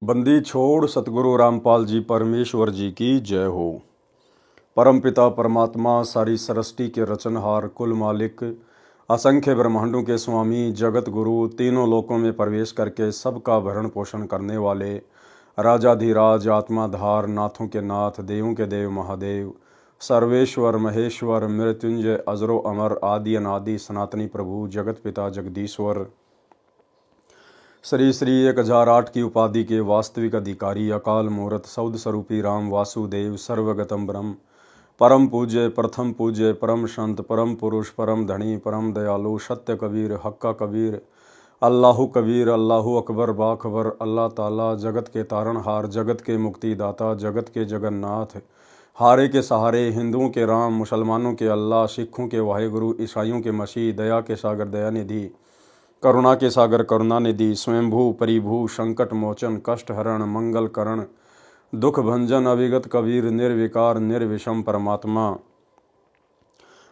बंदी छोड़ सतगुरु रामपाल जी परमेश्वर जी की जय हो। परमपिता परमात्मा सारी सृष्टि के रचनहार कुल मालिक असंख्य ब्रह्मांडों के स्वामी जगत गुरु तीनों लोकों में प्रवेश करके सबका भरण पोषण करने वाले राजाधिराज आत्माधार नाथों के नाथ देवों के देव महादेव सर्वेश्वर महेश्वर मृत्युंजय अजरो अमर आदि अनादि सनातनी प्रभु जगत पिता जगदीश्वर श्री श्री 1008 की उपाधि के वास्तविक अधिकारी अकाल मूर्त सौद स्वरूपी राम वासुदेव सर्वगतम ब्रह्म परम पूज्य प्रथम पूज्य परम संत परम पुरुष परम धनी परम दयालु सत्य कबीर हक्का कबीर अल्लाहु कबीर अल्लाहु अकबर बाखबर अल्लाह ताला जगत के तारणहार जगत के मुक्तिदाता जगत के जगन्नाथ हारे के सहारे हिंदुओं के राम मुसलमानों के अल्लाह सिखों के वाहेगुरु ईसाइयों के मसीह दया के सागर दयानिधि करुणा के सागर करुणानिधि स्वयंभू परिभू संकट मोचन कष्ट हरण मंगल करण दुख भंजन अविगत कबीर निर्विकार निर्विषम परमात्मा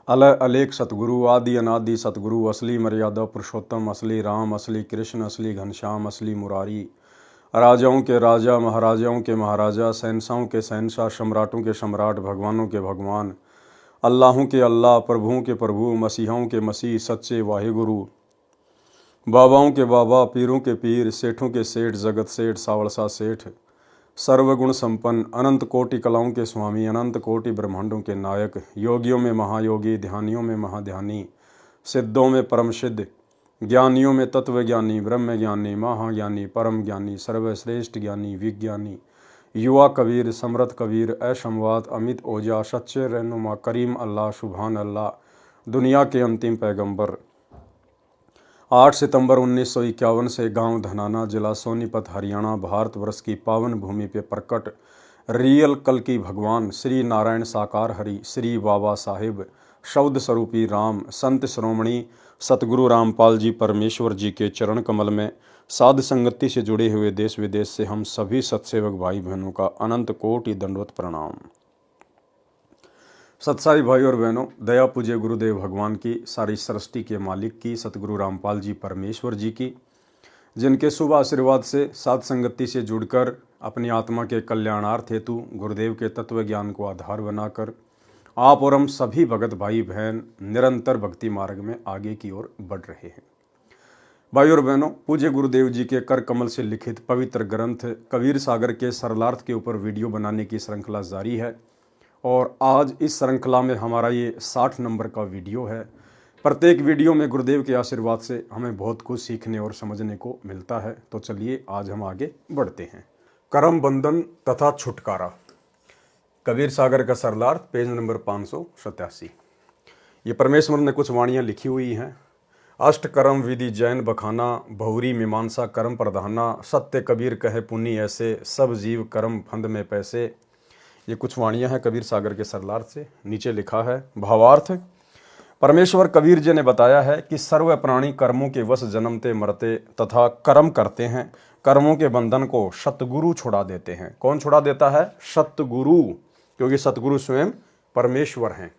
अलय अलेख सतगुरु आदि अनादि सतगुरु असली मर्यादा पुरुषोत्तम असली राम असली कृष्ण असली घनश्याम असली मुरारी राजाओं के राजा महाराजाओं के महाराजा शहंशाहों के शहंशाह सम्राटों के सम्राट भगवानों के भगवान अल्लाहों के अल्लाह प्रभुओं के प्रभु मसीहाओं के मसीह सच्चे वाहिगुरु बाबाओं के बाबा पीरों के पीर सेठों के सेठ जगत सेठ सावड़सा सेठ सर्वगुण संपन्न अनंत कोटि कलाओं के स्वामी अनंत कोटि ब्रह्मांडों के नायक योगियों में महायोगी ध्यानियों में महाध्यानी सिद्धों में परम सिद्ध ज्ञानियों में तत्वज्ञानी ब्रह्म ज्ञानी महाज्ञानी परम ज्ञानी सर्वश्रेष्ठ ज्ञानी विज्ञानी युवा कबीर समृत कबीर ऐशमवाद अमित ओजा सच्चे रहनुमा करीम अल्लाह सुभान अल्लाह दुनिया के अंतिम पैगंबर 8 सितंबर 1951 से गांव धनाना जिला सोनीपत हरियाणा भारतवर्ष की पावन भूमि पे प्रकट रियल कल की भगवान श्री नारायण साकार हरि श्री बाबा साहिब शब्द स्वरूपी राम संत श्रोमणी सतगुरु रामपाल जी परमेश्वर जी के चरण कमल में साध संगति से जुड़े हुए देश विदेश से हम सभी सत्सेवक भाई बहनों का अनंत कोटि दंडवत प्रणाम। सत्साई भाई और बहनों, दया पूज्य गुरुदेव भगवान की सारी सृष्टि के मालिक की सतगुरु रामपाल जी परमेश्वर जी की जिनके शुभ आशीर्वाद से साध संगति से जुड़कर अपनी आत्मा के कल्याणार्थ हेतु गुरुदेव के तत्व ज्ञान को आधार बनाकर आप और हम सभी भगत भाई बहन निरंतर भक्ति मार्ग में आगे की ओर बढ़ रहे हैं। भाई और बहनों, पूज्य गुरुदेव जी के कर कमल से लिखित पवित्र ग्रंथ कबीर सागर के सरलार्थ के ऊपर वीडियो बनाने की श्रृंखला जारी है और आज इस श्रृंखला में हमारा ये 60 नंबर का वीडियो है। प्रत्येक वीडियो में गुरुदेव के आशीर्वाद से हमें बहुत कुछ सीखने और समझने को मिलता है। तो चलिए आज हम आगे बढ़ते हैं। कर्म बंधन तथा छुटकारा, कबीर सागर का सरलार्थ, पेज नंबर 587। ये परमेश्वर ने कुछ वाणियाँ लिखी हुई हैं। अष्ट कर्म विधि जैन बखाना बहुरी मीमांसा कर्म प्रधाना सत्य कबीर कहे पुनि ऐसे सब जीव कर्म फंद में पैसे। ये कुछ वाणियाँ हैं कबीर सागर के सरलार्थ से। नीचे लिखा है भावार्थ। परमेश्वर कबीर जी ने बताया है कि सर्व प्राणी कर्मों के वश जन्मते मरते तथा कर्म करते हैं। कर्मों के बंधन को सतगुरु छुड़ा देते हैं। कौन छुड़ा देता है? सतगुरु, क्योंकि सतगुरु स्वयं परमेश्वर हैं।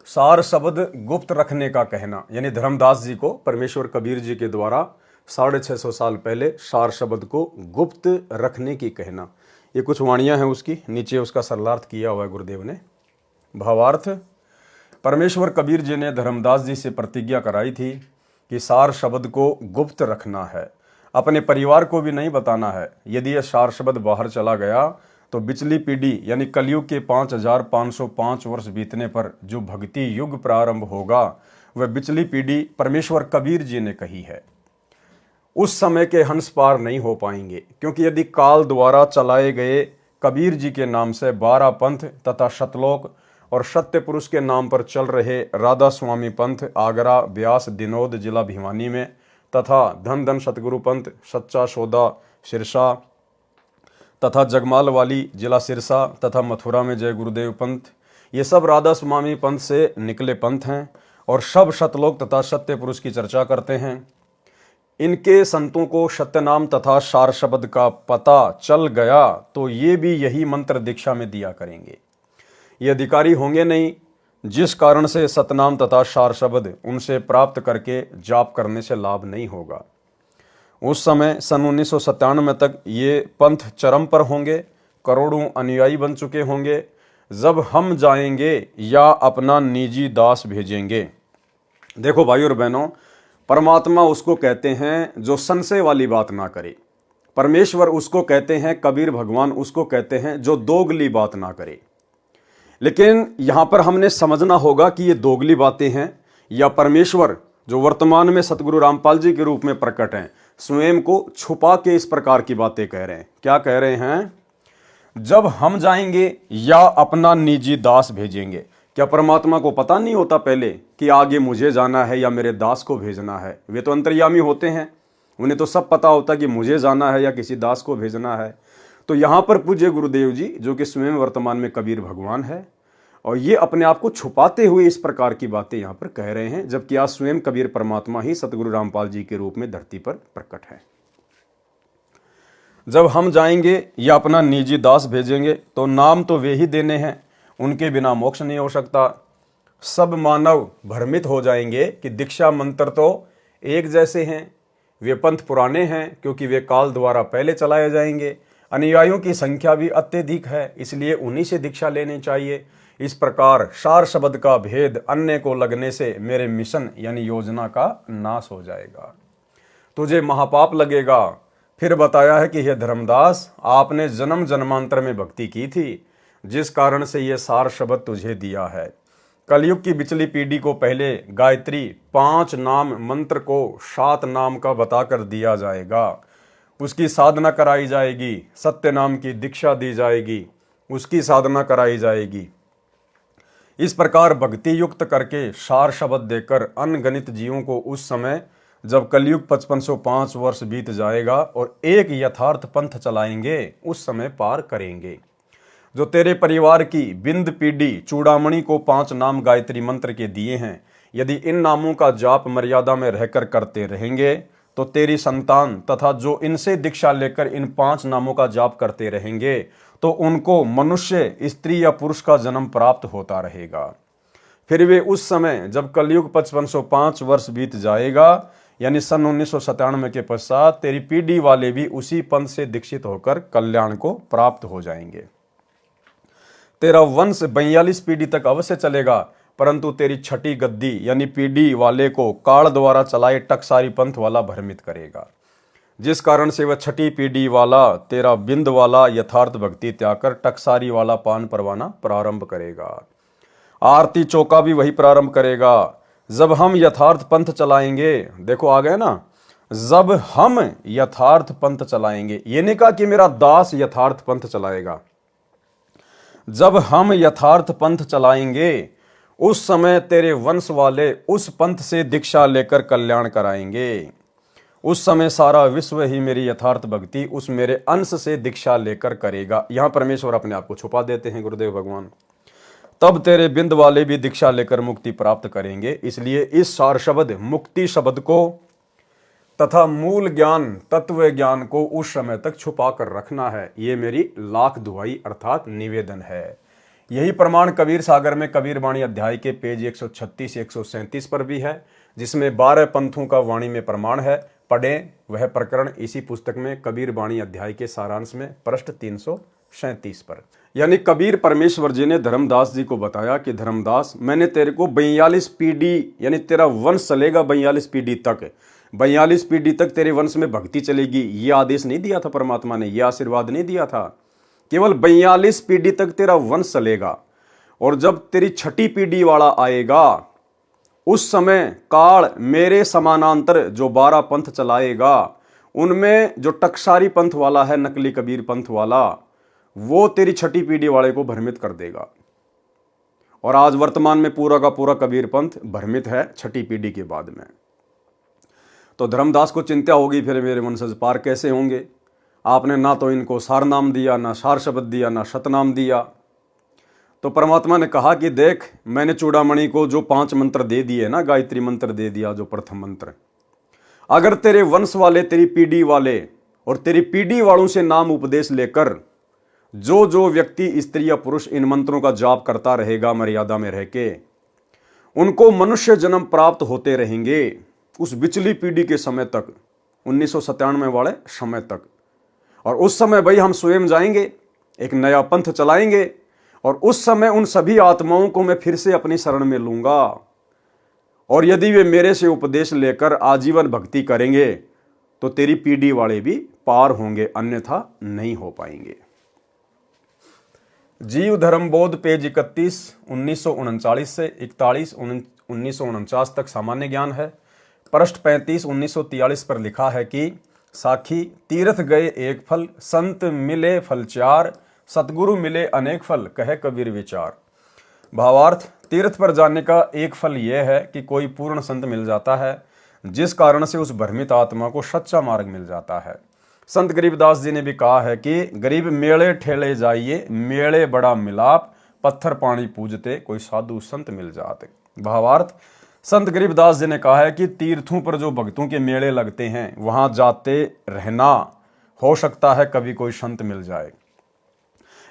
सार शब्द गुप्त रखने का कहना, यानी धर्मदास जी को परमेश्वर कबीर जी के द्वारा 650 साल पहले सार शब्द को गुप्त रखने की कहना। ये कुछ वाणियाँ हैं उसकी। नीचे उसका सरलार्थ किया हुआ है गुरुदेव ने। भावार्थ। परमेश्वर कबीर जी ने धर्मदास जी से प्रतिज्ञा कराई थी कि सार शब्द को गुप्त रखना है, अपने परिवार को भी नहीं बताना है। यदि यह सार शब्द बाहर चला गया तो बिचली पीढ़ी यानी कलयुग के 5505 वर्ष बीतने पर जो भक्ति युग प्रारंभ होगा वह बिचली पीढ़ी परमेश्वर कबीर जी ने कही है। उस समय के हंस पार नहीं हो पाएंगे, क्योंकि यदि काल द्वारा चलाए गए कबीर जी के नाम से 12 पंथ तथा शतलोक और सत्य पुरुष के नाम पर चल रहे राधा स्वामी पंथ आगरा ब्यास दिनोद जिला भिवानी में तथा धन धन सतगुरु पंथ सच्चा सौदा सिरसा तथा जगमाल वाली जिला सिरसा तथा मथुरा में जय गुरुदेव पंथ, ये सब राधा स्वामी पंथ से निकले पंथ हैं और सब शतलोक तथा सत्य पुरुष की चर्चा करते हैं। इनके संतों को सत्यनाम तथा सार शब्द का पता चल गया तो ये भी यही मंत्र दीक्षा में दिया करेंगे। ये अधिकारी होंगे नहीं, जिस कारण से सतनाम तथा सार शब्द उनसे प्राप्त करके जाप करने से लाभ नहीं होगा। उस समय सन 1997 तक ये पंथ चरम पर होंगे, करोड़ों अनुयायी बन चुके होंगे। जब हम जाएंगे या अपना निजी दास भेजेंगे। देखो भाई और बहनों, परमात्मा उसको कहते हैं जो संशय वाली बात ना करे। परमेश्वर उसको कहते हैं, कबीर भगवान उसको कहते हैं जो दोगली बात ना करे। लेकिन यहां पर हमने समझना होगा कि ये दोगली बातें हैं या परमेश्वर जो वर्तमान में सतगुरु रामपाल जी के रूप में प्रकट हैं, स्वयं को छुपा के इस प्रकार की बातें कह रहे हैं। क्या कह रहे हैं? जब हम जाएंगे या अपना निजी दास भेजेंगे। क्या परमात्मा को पता नहीं होता पहले कि आगे मुझे जाना है या मेरे दास को भेजना है? वे तो अंतर्यामी होते हैं, उन्हें तो सब पता होता कि मुझे जाना है या किसी दास को भेजना है। तो यहां पर पूज्य गुरुदेव जी जो कि स्वयं वर्तमान में कबीर भगवान है, और ये अपने आप को छुपाते हुए इस प्रकार की बातें यहां पर कह रहे हैं, जबकि आज स्वयं कबीर परमात्मा ही सतगुरु रामपाल जी के रूप में धरती पर प्रकट है। जब हम जाएंगे या अपना निजी दास भेजेंगे तो नाम तो वे ही देने हैं, उनके बिना मोक्ष नहीं हो सकता। सब मानव भ्रमित हो जाएंगे कि दीक्षा मंत्र तो एक जैसे हैं, वे पंथ पुराने हैं क्योंकि वे काल द्वारा पहले चलाए जाएंगे। अनुयायियों की संख्या भी अत्यधिक है, इसलिए उन्हीं से दीक्षा लेनी चाहिए। इस प्रकार सार शब्द का भेद अन्य को लगने से मेरे मिशन यानी योजना का नाश हो जाएगा, तुझे महापाप लगेगा। फिर बताया है कि हे धर्मदास, आपने जन्म जन्मांतर में भक्ति की थी, जिस कारण से यह सार शब्द तुझे दिया है। कलयुग की बिचली पीढ़ी को पहले गायत्री 5 नाम मंत्र को 7 नाम का बताकर दिया जाएगा, उसकी साधना कराई जाएगी। सत्य नाम की दीक्षा दी जाएगी, उसकी साधना कराई जाएगी। इस प्रकार भक्ति युक्त करके सार शब्द देकर अनगणित जीवों को उस समय जब कलयुग 5505 वर्ष बीत जाएगा और एक यथार्थ पंथ चलाएंगे, उस समय पार करेंगे। जो तेरे परिवार की बिंद पीढ़ी चूड़ामणि को 5 नाम गायत्री मंत्र के दिए हैं, यदि इन नामों का जाप मर्यादा में रहकर करते रहेंगे तो तेरी संतान तथा जो इनसे दीक्षा लेकर इन 5 नामों का जाप करते रहेंगे तो उनको मनुष्य, स्त्री या पुरुष का जन्म प्राप्त होता रहेगा। फिर वे उस समय जब कलयुग 5505 वर्ष बीत जाएगा यानी सन 1997 के पश्चात तेरी पीढ़ी वाले भी उसी पंथ से दीक्षित होकर कल्याण को प्राप्त हो जाएंगे। तेरा वंश 42 पीढ़ी तक अवश्य चलेगा, परंतु तेरी छठी गद्दी यानी पीढ़ी वाले को काल द्वारा चलाए टकसारी पंथ वाला भ्रमित करेगा, जिस कारण से वह छठी पीढ़ी वाला तेरा बिंद वाला यथार्थ भक्ति त्याग कर टकसारी वाला पान परवाना प्रारंभ करेगा। आरती चौका भी वही प्रारंभ करेगा। जब हम यथार्थ पंथ चलाएंगे, देखो आ गए ना, जब हम यथार्थ पंथ चलाएंगे, ये नहीं कहा कि मेरा दास यथार्थ पंथ चलाएगा। जब हम यथार्थ पंथ चलाएंगे उस समय तेरे वंश वाले उस पंथ से दीक्षा लेकर कल्याण कराएंगे। उस समय सारा विश्व ही मेरी यथार्थ भक्ति उस मेरे अंश से दीक्षा लेकर करेगा। यहां परमेश्वर अपने आप को छुपा देते हैं गुरुदेव भगवान। तब तेरे बिंद वाले भी दीक्षा लेकर मुक्ति प्राप्त करेंगे। इसलिए इस सार शब्द मुक्ति शब्द को तथा मूल ज्ञान तत्व ज्ञान को उस समय तक छुपा कर रखना है। ये मेरी लाख दुहाई अर्थात निवेदन है। यही प्रमाण कबीर सागर में कबीर वाणी अध्याय के पेज 136 137 पर भी है, जिसमें 12 पंथों का वाणी में प्रमाण है। पढ़ें वह प्रकरण इसी पुस्तक में कबीर वाणी अध्याय के सारांश में पृष्ठ 337 पर। यानी कबीर परमेश्वर जी ने धर्मदास जी को बताया कि धर्मदास, मैंने तेरे को 42 पीढ़ी यानी तेरा वंश चलेगा 42 पीढ़ी तक, 42 पीढ़ी तक तेरे वंश में भक्ति चलेगी। ये आदेश नहीं दिया था परमात्मा ने, यह आशीर्वाद नहीं दिया था। केवल 42 पीढ़ी तक तेरा वंश चलेगा, और जब तेरी छठी पीढ़ी वाला आएगा उस समय काल मेरे समानांतर जो 12 पंथ चलाएगा, उनमें जो टकसारी पंथ वाला है, नकली कबीर पंथ वाला, वो तेरी छठी पीढ़ी वाले को भ्रमित कर देगा। और आज वर्तमान में पूरा का पूरा कबीर पंथ भ्रमित है छठी पीढ़ी के बाद में। तो धर्मदास को चिंता होगी, फिर मेरे वंशज पार कैसे होंगे? आपने ना तो इनको सार नाम दिया, ना सार शब्द दिया, ना सतनाम दिया। तो परमात्मा ने कहा कि देख, मैंने चूड़ामणि को जो 5 मंत्र दे दिए ना, गायत्री मंत्र दे दिया जो प्रथम मंत्र, अगर तेरे वंश वाले, तेरी पीढ़ी वाले और तेरी पीढ़ी वालों से नाम उपदेश लेकर जो जो व्यक्ति स्त्री या पुरुष इन मंत्रों का जाप करता रहेगा मर्यादा में रह के, उनको मनुष्य जन्म प्राप्त होते रहेंगे उस बिचली पीढ़ी के समय तक। 1997 वाले समय तक। और उस समय भाई हम स्वयं जाएंगे, एक नया पंथ चलाएंगे, और उस समय उन सभी आत्माओं को मैं फिर से अपनी शरण में लूंगा। और यदि वे मेरे से उपदेश लेकर आजीवन भक्ति करेंगे तो तेरी पीढ़ी वाले भी पार होंगे, अन्यथा नहीं हो पाएंगे। जीव धर्म बोध पेज 31, 1939 से 41, 1949 तक सामान्य ज्ञान है। पृष्ठ 35, 1943 पर लिखा है कि साखी तीर्थ गए एक फल, संत मिले फल चार, सतगुरु मिले अनेक फल, कहे कबीर विचार। भावार्थ, तीर्थ पर जाने का एक फल यह है कि कोई पूर्ण संत मिल जाता है, जिस कारण से उस भ्रमित आत्मा को सच्चा मार्ग मिल जाता है। संत गरीबदास जी ने भी कहा है कि गरीब मेले ठेले जाइए, मेले बड़ा मिलाप, पत्थर पानी पूजते कोई साधु संत मिल जाते। भावार्थ, संत गरीबदास जी ने कहा है कि तीर्थों पर जो भक्तों के मेले लगते हैं वहां जाते रहना, हो सकता है कभी कोई संत मिल जाए।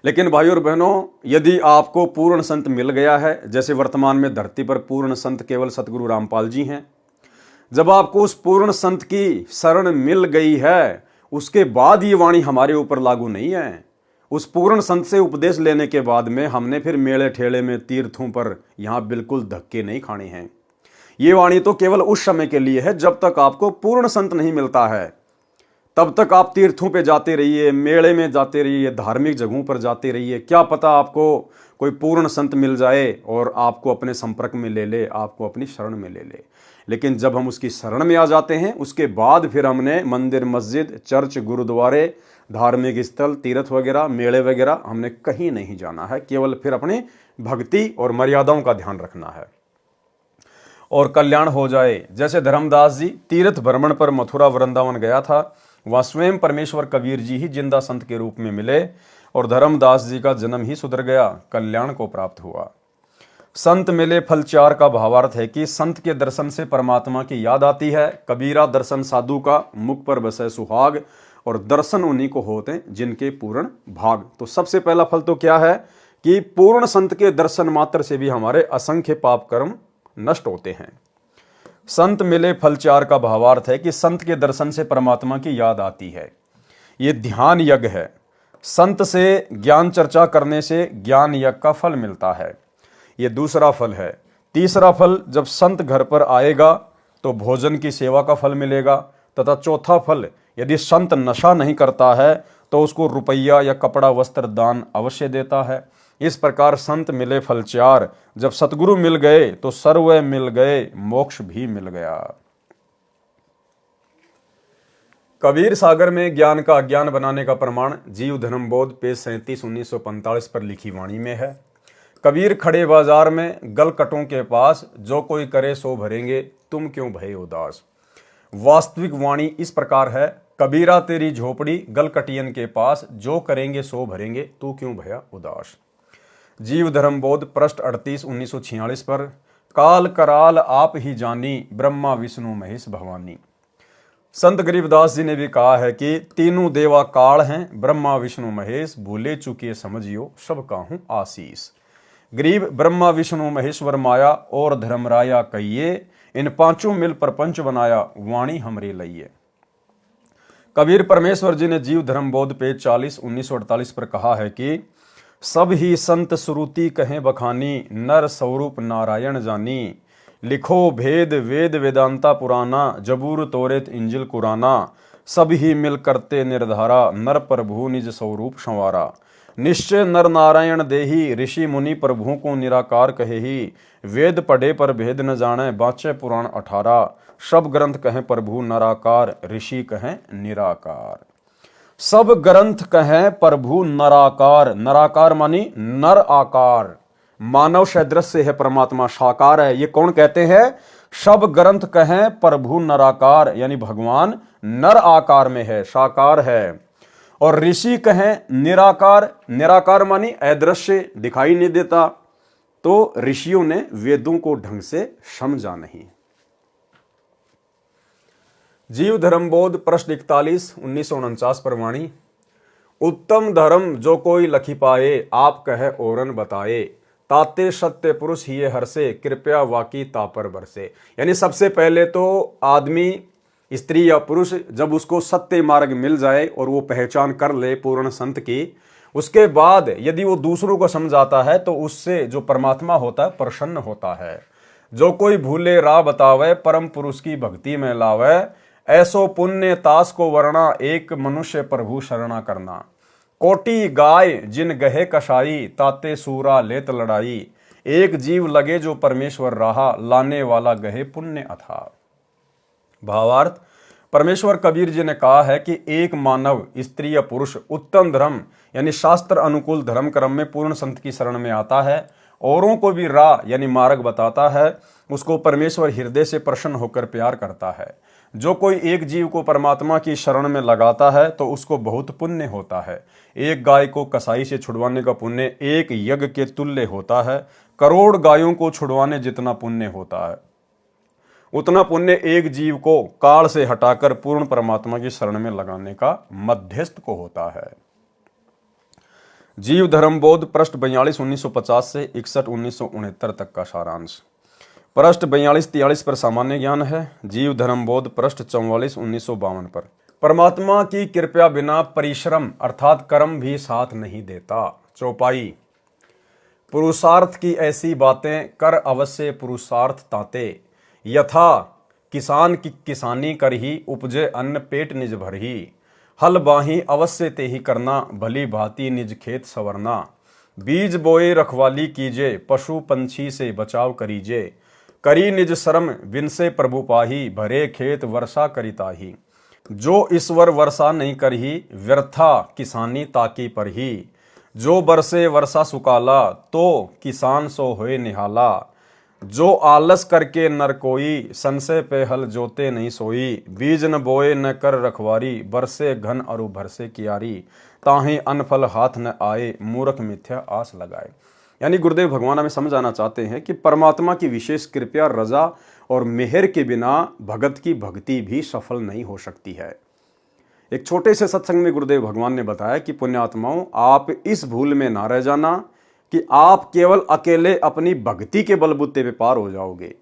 लेकिन भाई और बहनों, यदि आपको पूर्ण संत मिल गया है, जैसे वर्तमान में धरती पर पूर्ण संत केवल सतगुरु रामपाल जी हैं, जब आपको उस पूर्ण संत की शरण मिल गई है, उसके बाद ये वाणी हमारे ऊपर लागू नहीं है। उस पूर्ण संत से उपदेश लेने के बाद में हमने फिर मेले ठेले में तीर्थों पर यहां बिल्कुल धक्के नहीं खाने हैं। ये वाणी तो केवल उस समय के लिए है जब तक आपको पूर्ण संत नहीं मिलता है। तब तक आप तीर्थों पे जाते रहिए, मेले में जाते रहिए, धार्मिक जगहों पर जाते रहिए। क्या पता आपको कोई पूर्ण संत मिल जाए और आपको अपने संपर्क में ले ले, आपको अपनी शरण में ले ले। लेकिन जब हम उसकी शरण में आ जाते हैं, उसके बाद फिर हमने मंदिर, मस्जिद, चर्च, गुरुद्वारे, धार्मिक स्थल, तीर्थ वगैरह, मेले वगैरह हमने कहीं नहीं जाना है। केवल फिर अपनी भक्ति और मर्यादाओं का ध्यान रखना है और कल्याण हो जाए। जैसे धर्मदास जी तीर्थ भ्रमण पर मथुरा वृंदावन गया था, वह स्वयं परमेश्वर कबीर जी ही जिंदा संत के रूप में मिले और धर्मदास जी का जन्म ही सुधर गया, कल्याण को प्राप्त हुआ। संत मिले फल चार का भावार्थ है कि संत के दर्शन से परमात्मा की याद आती है। कबीरा दर्शन साधु का, मुख पर बसे सुहाग, और दर्शन उन्हीं को होते हैं जिनके पूर्ण भाग। तो सबसे पहला फल तो क्या है कि पूर्ण संत के दर्शन मात्र से भी हमारे असंख्य पाप कर्म नष्ट होते हैं। संत मिले फल चार का भावार्थ है कि संत के दर्शन से परमात्मा की याद आती है। ये ध्यान यज्ञ है। संत से ज्ञान चर्चा करने से ज्ञान यज्ञ का फल मिलता है। ये दूसरा फल है। तीसरा फल, जब संत घर पर आएगा तो भोजन की सेवा का फल मिलेगा। तथा चौथा फल, यदि संत नशा नहीं करता है तो उसको रुपया या कपड़ा वस्त्र दान अवश्य देता है। इस प्रकार संत मिले फल चार, जब सतगुरु मिल गए तो सर्व मिल गए, मोक्ष भी मिल गया। कबीर सागर में ज्ञान का अज्ञान बनाने का प्रमाण जीव धर्म बोध पेज 37, 1945 पर लिखी वाणी में है। कबीर खड़े बाजार में गलकटों के पास, जो कोई करे सो भरेंगे, तुम क्यों भये उदास। वास्तविक वाणी इस प्रकार है, कबीरा तेरी झोपड़ी गलकटियन के पास, जो करेंगे सो भरेंगे, तू क्यों भया उदास। जीव धर्म बोध पृष्ठ 38, 1946 पर, काल कराल आप ही जानी, ब्रह्मा विष्णु महेश भवानी। संत गरीबदास जी ने भी कहा है कि तीनों देवा काल हैं, ब्रह्मा विष्णु महेश, भूले चुके समझियो सब काहूं आशीष। गरीब ब्रह्मा विष्णु महेश्वर माया और धर्मराया कहिए, इन पांचों मिल प्रपंच बनाया, वाणी हमरे लइए। कबीर परमेश्वर जी ने जीव धर्म बोध पेज 40, 1948 पर कहा है कि सब ही संत श्रुति कहें बखानी, नर स्वरूप नारायण जानी। लिखो भेद वेद वेदांता पुराना, जबूर तोरेत इंजिल कुराना। सब ही मिल करते निर्धारा, नर प्रभु निज स्वरूप संवारा। निश्चय नर नारायण देही, ऋषि मुनि प्रभु को निराकार कहे ही। वेद पढ़े पर भेद न जाने, बाँचे पुराण 18। सब ग्रंथ कहें प्रभु नराकार, ऋषि कहें निराकार। सब ग्रंथ कहें प्रभु नराकार। नराकार मानी नर आकार, मानव सदृश से है परमात्मा, साकार है। ये कौन कहते हैं? सब ग्रंथ कहें प्रभु नराकार, यानी भगवान नर आकार में है, साकार है। और ऋषि कहें निराकार। निराकार मानी अदृश्य, दिखाई नहीं देता। तो ऋषियों ने वेदों को ढंग से समझा नहीं। जीव धर्म बोध प्रश्न 41, 1949 पर वाणी, उत्तम धर्म जो कोई लखी पाए, आप कहे औरन बताए। ताते सत्य पुरुष ही हर से, कृपया वाकी तापर बरसे। यानी सबसे पहले तो आदमी स्त्री या पुरुष जब उसको सत्य मार्ग मिल जाए और वो पहचान कर ले पूर्ण संत की, उसके बाद यदि वो दूसरों को समझाता है तो उससे जो परमात्मा होता है प्रसन्न होता है। जो कोई भूले राह बतावे, परम पुरुष की भक्ति में लावे, ऐसो पुण्य तास को वर्णा, एक मनुष्य प्रभु शरणा करना। कोटि गाय जिन गहे कसाई, ताते सूरा लेत लड़ाई, एक जीव लगे जो परमेश्वर रहा, लाने वाला गहे पुण्य अथा। भावार्थ, परमेश्वर कबीर जी ने कहा है कि एक मानव, स्त्री या पुरुष उत्तम धर्म यानी शास्त्र अनुकूल धर्म कर्म में पूर्ण संत की शरण में आता है, औरों को भी राह यानी मार्ग बताता है, उसको परमेश्वर हृदय से प्रसन्न होकर प्यार करता है। जो कोई एक जीव को परमात्मा की शरण में लगाता है तो उसको बहुत पुण्य होता है। एक गाय को कसाई से छुड़वाने का पुण्य एक यज्ञ के तुल्य होता है। करोड़ गायों को छुड़वाने जितना पुण्य होता है, उतना पुण्य एक जीव को काल से हटाकर पूर्ण परमात्मा की शरण में लगाने का मध्यस्थ को होता है। जीव धर्म बोध, पृष्ठ 42 1950 से 61 1969 तक का सारांश। पृष्ठ 42-43 पर सामान्य ज्ञान है। जीव धर्म बोध, पृष्ठ 44 1952 पर। परमात्मा की कृपा बिना परिश्रम अर्थात कर्म भी साथ नहीं देता। चौपाई। पुरुषार्थ की ऐसी बातें कर अवश्य पुरुषार्थ ताते, यथा किसान की किसानी कर ही, उपजे अन्न पेट निज भर ही। हल बाही अवश्य ते ही करना, भली भांति निज खेत संवरना। बीज बोए रखवाली कीजे, पशु पंछी से बचाव करीजे। करी निज श्रम विनसे प्रभु पाही, भरे खेत वर्षा करिताही। जो ईश्वर वर्षा नहीं करही, व्यर्था किसानी ताकी पर ही। जो बरसे वर्षा सुकाला, तो किसान सो होए निहाला। जो आलस करके नर कोई, संशय पे हल जोते नहीं सोई। बीज न बोए न कर रखवारी, बरसे घन अरु भरसे कियारी। ताहे अनफल हाथ न आए, मूर्ख मिथ्या आस लगाए। यानी गुरुदेव भगवान हमें समझाना चाहते हैं कि परमात्मा की विशेष कृपा, रजा और मेहर के बिना भगत की भक्ति भी सफल नहीं हो सकती है। एक छोटे से सत्संग में गुरुदेव भगवान ने बताया कि पुण्यात्माओं, आप इस भूल में ना रह जाना कि आप केवल अकेले अपनी भक्ति के बलबूते पे पार हो जाओगे।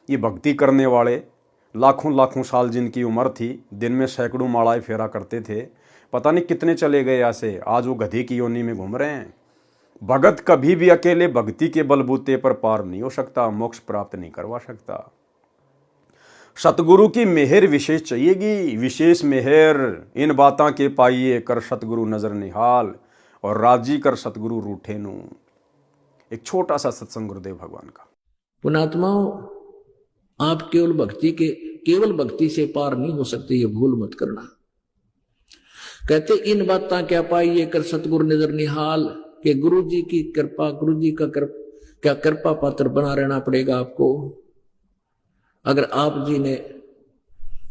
ये भक्ति करने वाले लाखों लाखों साल जिनकी उम्र थी, दिन में सैकड़ों मालाएं फेरा करते थे, पता नहीं कितने चले गए ऐसे, आज वो गधे की योनि में घूम रहे हैं। भगत कभी भी अकेले भक्ति के बलबूते पर पार नहीं हो सकता, मोक्ष प्राप्त नहीं करवा सकता। सतगुरु की मेहर विशेष चाहिएगी, विशेष मेहर। इन बातां के पाइए कर सतगुरु नजर निहाल, और राजी कर सतगुरु रूठे नू। एक छोटा सा सत्संग गुरुदेव भगवान का। पुणात्माओं, आप केवल भक्ति से पार नहीं हो सकते, ये भूल मत करना। कहते इन बातां क्या पाइए कर सतगुरु नजर निहाल, कि गुरु जी की कृपा, गुरु जी का क्या कृपा पात्र बना रहना पड़ेगा आपको। अगर आप जी ने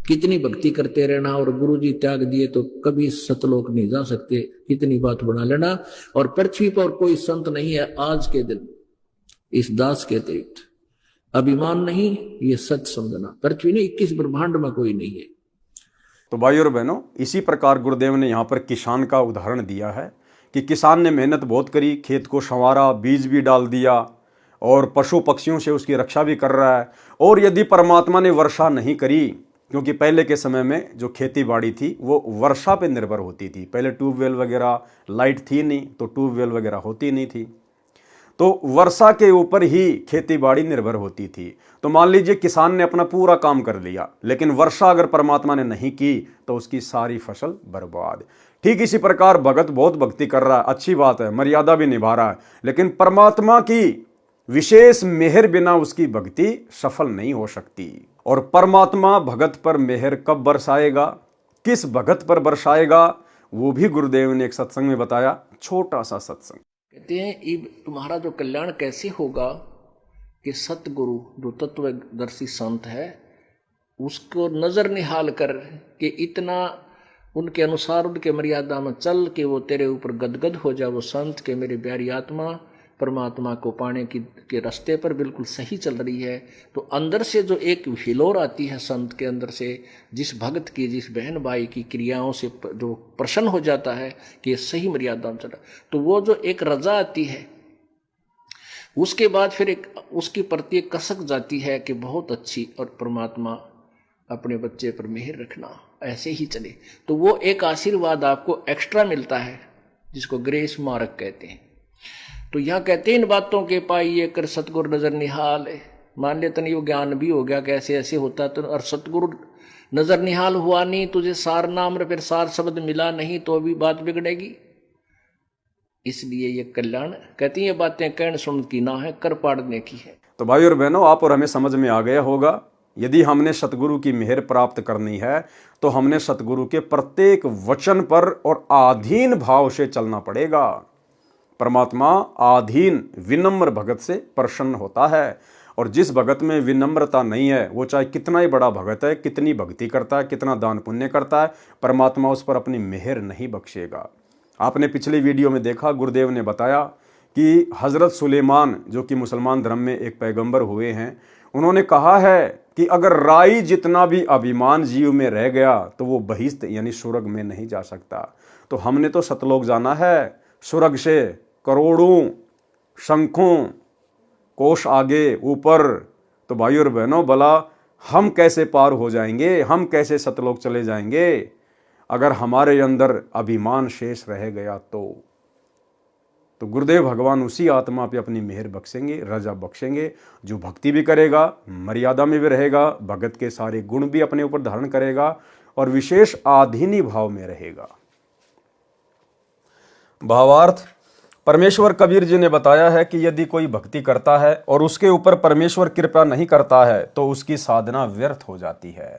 कितनी भक्ति करते रहना और गुरु जी त्याग दिए तो कभी सतलोक नहीं जा सकते, कितनी बात बना लेना। और पृथ्वी पर कोई संत नहीं है आज के दिन इस दास के अतिरिक्त। अभिमान नहीं, ये सच समझना। पृथ्वी ने 21 ब्रह्मांड में कोई नहीं है। तो भाई और बहनों, इसी प्रकार गुरुदेव ने यहाँ पर किसान का उदाहरण दिया है कि किसान ने मेहनत बहुत करी, खेत को संवारा, बीज भी डाल दिया और पशु पक्षियों से उसकी रक्षा भी कर रहा है। और यदि परमात्मा ने वर्षा नहीं करी, क्योंकि पहले के समय में जो खेती बाड़ी थी वो वर्षा पे निर्भर होती थी, पहले ट्यूबवेल वगैरह, लाइट थी नहीं तो ट्यूबवेल वगैरह होती नहीं थी, तो वर्षा के ऊपर ही खेती बाड़ी निर्भर होती थी। तो मान लीजिए किसान ने अपना पूरा काम कर लिया, लेकिन वर्षा अगर परमात्मा ने नहीं की तो उसकी सारी फसल बर्बाद। ठीक इसी प्रकार भगत बहुत भक्ति कर रहा है, अच्छी बात है, मर्यादा भी निभा रहा है, लेकिन परमात्मा की विशेष मेहर बिना उसकी भक्ति सफल नहीं हो सकती। और परमात्मा भगत पर मेहर कब बरसाएगा, किस भगत पर बरसाएगा, वो भी गुरुदेव ने एक सत्संग में बताया, छोटा सा सत्संग। कहते हैं तुम्हारा जो कल्याण कैसे होगा कि सतगुरु जो तत्वदर्शी संत है उसको नजर निहाल कर के इतना उनके अनुसार उनके मर्यादा में चल के वो तेरे ऊपर गदगद हो जाए। वो संत के मेरी प्यारी आत्मा परमात्मा को पाने के रास्ते पर बिल्कुल सही चल रही है। तो अंदर से जो एक हिलोर आती है संत के अंदर से, जिस भक्त की, जिस बहन भाई की क्रियाओं से जो प्रसन्न हो जाता है कि ये सही मर्यादा में चला, तो वो जो एक रजा आती है उसके बाद फिर एक उसकी प्रति कसक जाती है कि बहुत अच्छी और परमात्मा अपने बच्चे पर मेहर रखना, ऐसे ही चले तो वो एक आशीर्वाद आपको एक्स्ट्रा मिलता है, जिसको ग्रेस मार्क कहते हैं। तो यहां कहते हैं इन बातों के पाइए कर सतगुरु नजर निहाल है। मान ले तन यो ज्ञान भी हो गया कैसे ऐसे होता तो, और सतगुरु नजर निहाल हुआ नहीं, तुझे सार नाम फिर सार शब्द मिला नहीं, तो अभी बात बिगड़ेगी। इसलिए ये कल्याण कहती ये बातें कहन सुन की ना है, कर पाड़ने की है। तो भाई और बहनों, आप और हमें समझ में आ गया होगा, यदि हमने सतगुरु की मेहर प्राप्त करनी है तो हमने सतगुरु के प्रत्येक वचन पर और आधीन भाव से चलना पड़ेगा। परमात्मा आधीन विनम्र भगत से प्रसन्न होता है, और जिस भगत में विनम्रता नहीं है, वो चाहे कितना ही बड़ा भगत है, कितनी भक्ति करता है, कितना दान पुण्य करता है, परमात्मा उस पर अपनी मेहर नहीं बख्शेगा। आपने पिछली वीडियो में देखा, गुरुदेव ने बताया कि हज़रत सुलेमान जो कि मुसलमान धर्म में एक पैगंबर हुए हैं, उन्होंने कहा है कि अगर राई जितना भी अभिमान जीव में रह गया तो वो बहिश्त यानी स्वर्ग में नहीं जा सकता। तो हमने तो सतलोक जाना है, स्वर्ग से करोड़ों शंखों कोष आगे ऊपर। तो भाई और बहनों, भला हम कैसे पार हो जाएंगे, हम कैसे सतलोक चले जाएंगे अगर हमारे अंदर अभिमान शेष रह गया तो गुरुदेव भगवान उसी आत्मा पे अपनी मेहर बख्शेंगे, रजा बख्शेंगे, जो भक्ति भी करेगा, मर्यादा में भी रहेगा, भगत के सारे गुण भी अपने ऊपर धारण करेगा और विशेष आधीनी भाव में रहेगा। भावार्थ, परमेश्वर कबीर जी ने बताया है कि यदि कोई भक्ति करता है और उसके ऊपर परमेश्वर कृपा नहीं करता है तो उसकी साधना व्यर्थ हो जाती है।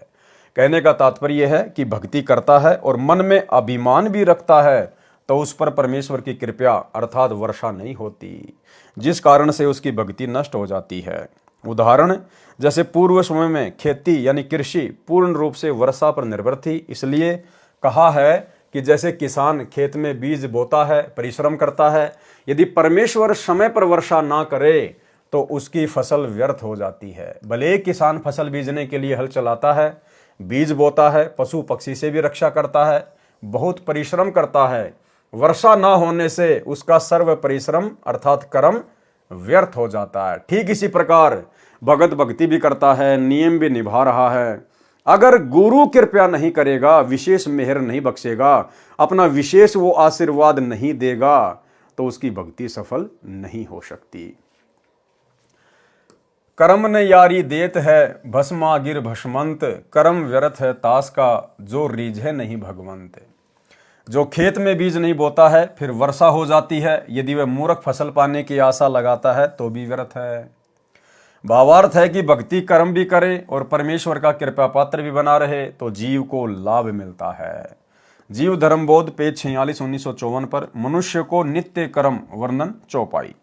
कहने का तात्पर्य है कि भक्ति करता है और मन में अभिमान भी रखता है तो उस पर परमेश्वर की कृपा अर्थात वर्षा नहीं होती, जिस कारण से उसकी भक्ति नष्ट हो जाती है। उदाहरण, जैसे पूर्व समय में खेती यानी कृषि पूर्ण रूप से वर्षा पर निर्भर थी, इसलिए कहा है कि जैसे किसान खेत में बीज बोता है, परिश्रम करता है, यदि परमेश्वर समय पर वर्षा ना करे तो उसकी फसल व्यर्थ हो जाती है। भले किसान फसल बीजने के लिए हल चलाता है, बीज बोता है, पशु पक्षी से भी रक्षा करता है, बहुत परिश्रम करता है, वर्षा ना होने से उसका सर्व परिश्रम अर्थात कर्म व्यर्थ हो जाता है। ठीक इसी प्रकार भगत भक्ति भी करता है, नियम भी निभा रहा है, अगर गुरु कृपया नहीं करेगा, विशेष मेहर नहीं बख्शेगा, अपना विशेष वो आशीर्वाद नहीं देगा तो उसकी भक्ति सफल नहीं हो सकती। कर्म न यारी देत है भस्मा गिर भस्मंत, कर्म व्यर्थ है तास का जो रीझे नहीं भगवंत। जो खेत में बीज नहीं बोता है फिर वर्षा हो जाती है, यदि वह मूर्ख फसल पाने की आशा लगाता है तो भी व्यर्थ है। भावार्थ है कि भक्ति कर्म भी करे और परमेश्वर का कृपा पात्र भी बना रहे तो जीव को लाभ मिलता है। जीव धर्मबोध पेज 46 1954 पर मनुष्य को नित्य कर्म वर्णन चौपाई।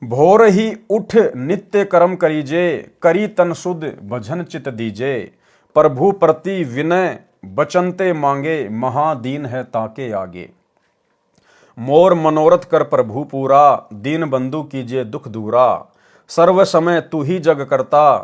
भोर ही उठ नित्य कर्म करीजे, करी तन शुद्ध भजन चित दीजे। प्रभु प्रति विनय बचनते मांगे, महादीन है ताके आगे। मोर मनोरथ कर प्रभु पूरा, दीन बंधु कीजिए दुख दूरा। सर्व समय तू ही जग करता,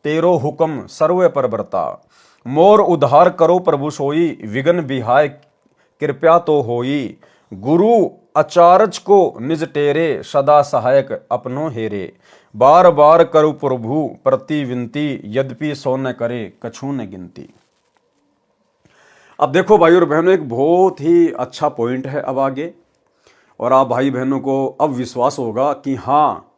तेरो हुक्म सर्व पर बरता। मोर उद्धार करो प्रभु सोई, विघ्न बिहाय कृपया तो होई। गुरु अचारज को निज टेरे, सदा सहायक अपनो हेरे। बार बार करो प्रभु प्रति विनती, यद्यपि सो न करे कछु न गिनती। अब देखो भाई और बहनों, एक बहुत ही अच्छा पॉइंट है अब आगे, और आप भाई बहनों को अब विश्वास होगा कि हाँ,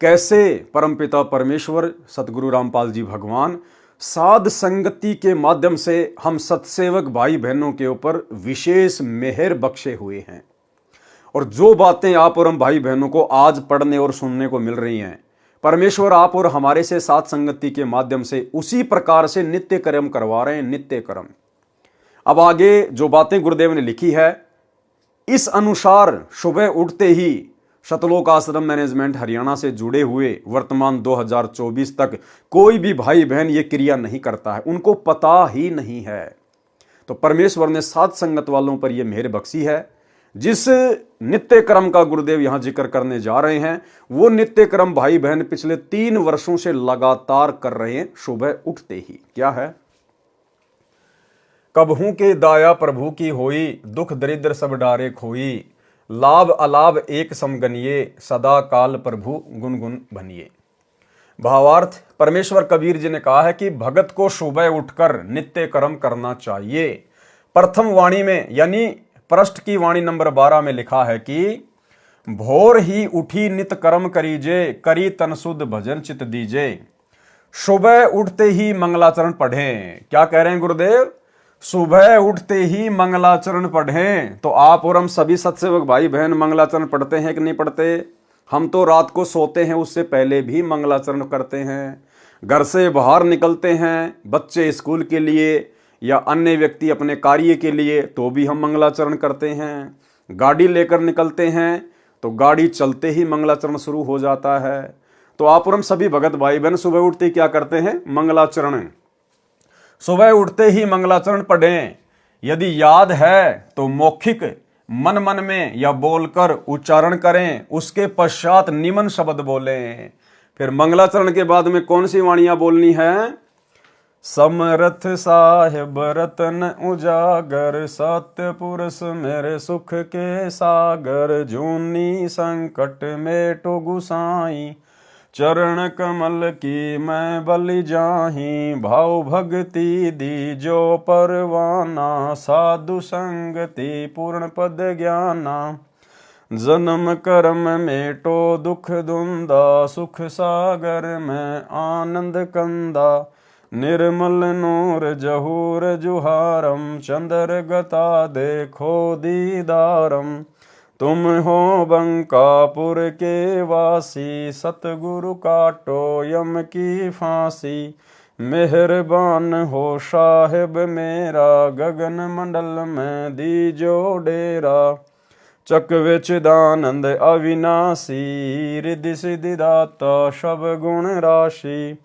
कैसे परमपिता परमेश्वर सतगुरु रामपाल जी भगवान साध संगति के माध्यम से हम सत्सेवक भाई बहनों के ऊपर विशेष मेहर बख्शे हुए हैं। और जो बातें आप और हम भाई बहनों को आज पढ़ने और सुनने को मिल रही हैं, परमेश्वर आप और हमारे से साध संगति के माध्यम से उसी प्रकार से नित्य कर्म करवा रहे हैं, नित्य कर्म। अब आगे जो बातें गुरुदेव ने लिखी है, इस अनुसार सुबह उठते ही सतलोक आश्रम मैनेजमेंट हरियाणा से जुड़े हुए वर्तमान 2024 तक कोई भी भाई बहन ये क्रिया नहीं करता है, उनको पता ही नहीं है। तो परमेश्वर ने साध संगत वालों पर यह मेहर बख्शी है। जिस नित्य क्रम का गुरुदेव यहां जिक्र करने जा रहे हैं, वो नित्य क्रम भाई बहन पिछले 3 वर्षों से लगातार कर रहे हैं सुबह उठते ही। क्या है? कबहू के दाया प्रभु की होई, दुख दरिद्र सब डारे खोई। लाभ अलाभ एक समगनिये, सदा काल प्रभु गुनगुन बनिए। भावार्थ, परमेश्वर कबीर जी ने कहा है कि भगत को सुबह उठकर नित्य कर्म करना चाहिए। प्रथम वाणी में यानी पृष्ठ की वाणी नंबर 12 में लिखा है कि भोर ही उठी नित कर्म करीजे, करी तन शुद्ध भजन चित दीजे। सुबह उठते ही मंगलाचरण पढ़ें। क्या कह रहे हैं गुरुदेव? सुबह उठते ही मंगलाचरण पढ़ें। तो आप और हम सभी सत्सेवक भाई बहन मंगलाचरण पढ़ते हैं कि नहीं पढ़ते? हम तो रात को सोते हैं उससे पहले भी मंगलाचरण करते हैं। घर से बाहर निकलते हैं बच्चे स्कूल के लिए या अन्य व्यक्ति अपने कार्य के लिए, तो भी हम मंगलाचरण करते हैं। गाड़ी लेकर निकलते हैं तो गाड़ी चलते ही मंगलाचरण शुरू हो जाता है। तो आप और हम सभी भगत भाई बहन सुबह उठते ही क्या करते हैं? मंगलाचरण। सुबह उठते ही मंगलाचरण पढ़ें। यदि याद है तो मौखिक मन मन में या बोलकर उच्चारण करें, उसके पश्चात निमन शब्द बोलें। फिर मंगलाचरण के बाद में कौन सी वाणियां बोलनी है? समरथ साहिब रतन उजागर, सत्य पुरुष मेरे सुख के सागर, जूनी संकट मेटो गुसाई, चरण कमल की मैं बलि जाही, भाव भक्ति दी जो परवाना, साधु संगति पूर्ण पद ज्ञाना, जन्म कर्म मेटो दुख दुंदा, सुख सागर में आनंद कंदा, निर्मल नूर जहूर जुहारम, चंद्र गता देखो दीदारम, तुम हो बंकापुर के वासी, सतगुरु काटो यम की फांसी, मेहरबान हो साहिब मेरा, गगन मंडल में दीजो डेरा, चकवे चिदानंद अविनाशी, रिद्धि सिद्धि दाता सब गुण राशि,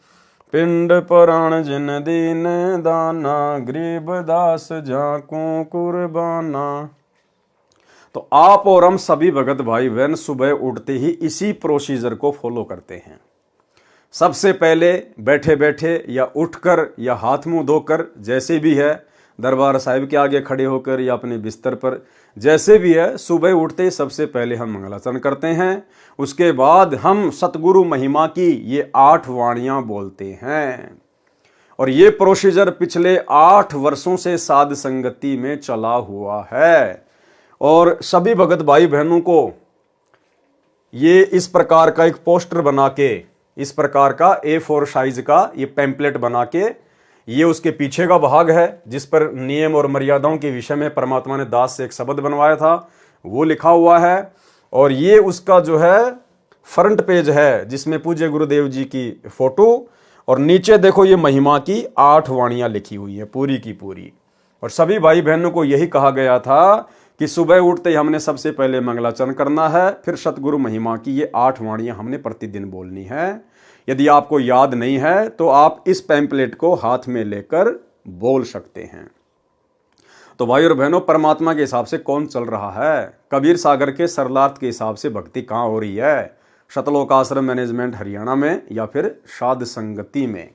पिंड पुराण जिन दीन दाना, गरीब दास जाकू कुर्बाना। तो आप और हम सभी भगत भाई बहन सुबह उठते ही इसी प्रोसीजर को फॉलो करते हैं। सबसे पहले बैठे बैठे या उठकर या हाथ मुंह धोकर, जैसे भी है, दरबार साहिब के आगे खड़े होकर या अपने बिस्तर पर, जैसे भी है, सुबह उठते ही सबसे पहले हम मंगलाचरण करते हैं। उसके बाद हम सतगुरु महिमा की ये 8 वाणियां बोलते हैं। और ये प्रोसीजर पिछले 8 वर्षों से साध संगति में चला हुआ है। और सभी भगत भाई बहनों को ये इस प्रकार का एक पोस्टर बना के, इस प्रकार का A4 साइज का ये पैम्पलेट बना के, ये उसके पीछे का भाग है जिस पर नियम और मर्यादाओं के विषय में परमात्मा ने दास से एक शब्द बनवाया था, वो लिखा हुआ है। और ये उसका जो है फ्रंट पेज है जिसमें पूज्य गुरुदेव जी की फोटो, और नीचे देखो ये महिमा की 8 वाणियां लिखी हुई है पूरी की पूरी। और सभी भाई बहनों को यही कहा गया था कि सुबह उठते ही हमने सबसे पहले मंगलाचरण करना है, फिर सतगुरु महिमा की ये 8 वाणियां हमने प्रतिदिन बोलनी है। यदि आपको याद नहीं है तो आप इस पैम्पलेट को हाथ में लेकर बोल सकते हैं। तो भाई और बहनों, परमात्मा के हिसाब से कौन चल रहा है? कबीर सागर के सरलार्थ के हिसाब से भक्ति कहाँ हो रही है? शतलोक आश्रम मैनेजमेंट हरियाणा में या फिर साध संगति में।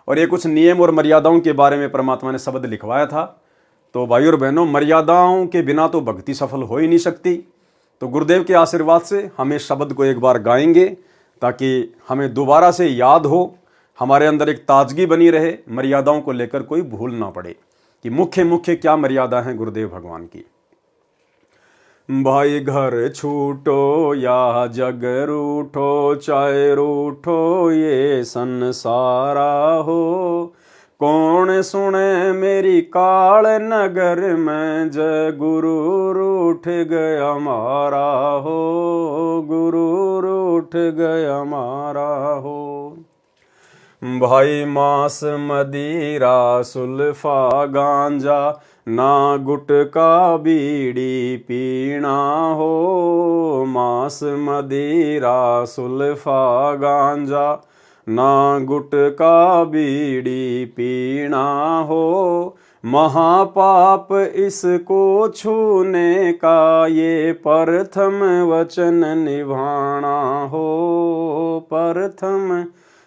और ये कुछ नियम और मर्यादाओं के बारे में परमात्मा ने शब्द लिखवाया था। तो भाई और बहनों, मर्यादाओं के बिना तो भक्ति सफल हो ही नहीं सकती। तो गुरुदेव के आशीर्वाद से हम इस शब्द को एक बार गाएंगे ताकि हमें दोबारा से याद हो, हमारे अंदर एक ताजगी बनी रहे, मर्यादाओं को लेकर कोई भूल ना पड़े कि मुख्य मुख्य क्या मर्यादा है गुरुदेव भगवान की। भाई घर छूटो या जग रूठो, चाहे रूठो ये संसारा हो, कौन सुने मेरी काल नगर में, जय गुरु रूठ गया मारा हो, गुरु रूठ गया मारा हो। भाई मांस मदिरा सुल्फा गांजा, ना गुटका बीड़ी पीना हो, मांस मदिरा सुल्फा गांजा, ना गुटका बीड़ी पीना हो, महापाप इसको छूने का, ये प्रथम वचन निभाना हो, प्रथम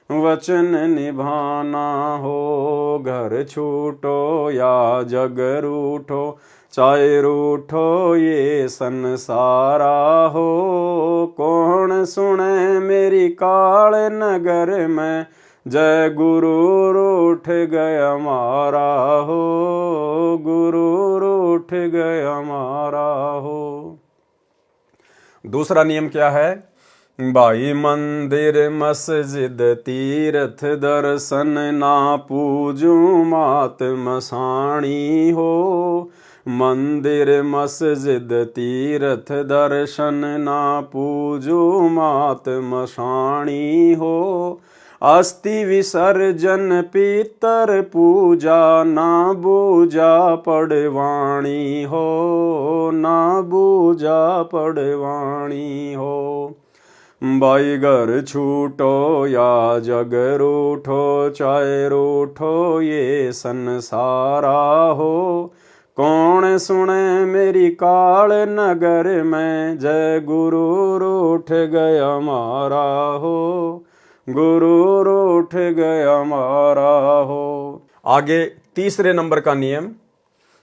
वचन निभाना हो। घर छूटो या जग रूठो, चाहे रूठो ये संसारा हो। कौन सुने मेरी काल नगर में, जय गुरु रूठ गया मारा हो, गुरु रूठ गया मारा हो। दूसरा नियम क्या है? भाई मंदिर मस्जिद तीर्थ दर्शन ना पूजू मात मसाणी हो। मंदिर मस्जिद तीर्थ दर्शन ना पूजू मात मसाणी हो। अस्थि विसर्जन पितर पूजा ना बूजा पड़वाणी हो, ना बूजा पड़वाणी हो। भाई घर छूटो या जग रूठो, चाहे रूठो ये संसारा हो। कौन सुने मेरी काल नगर में, जय गुरु रूठ गया मारा हो, गुरु रूठ गया मारा हो। आगे तीसरे नंबर का नियम,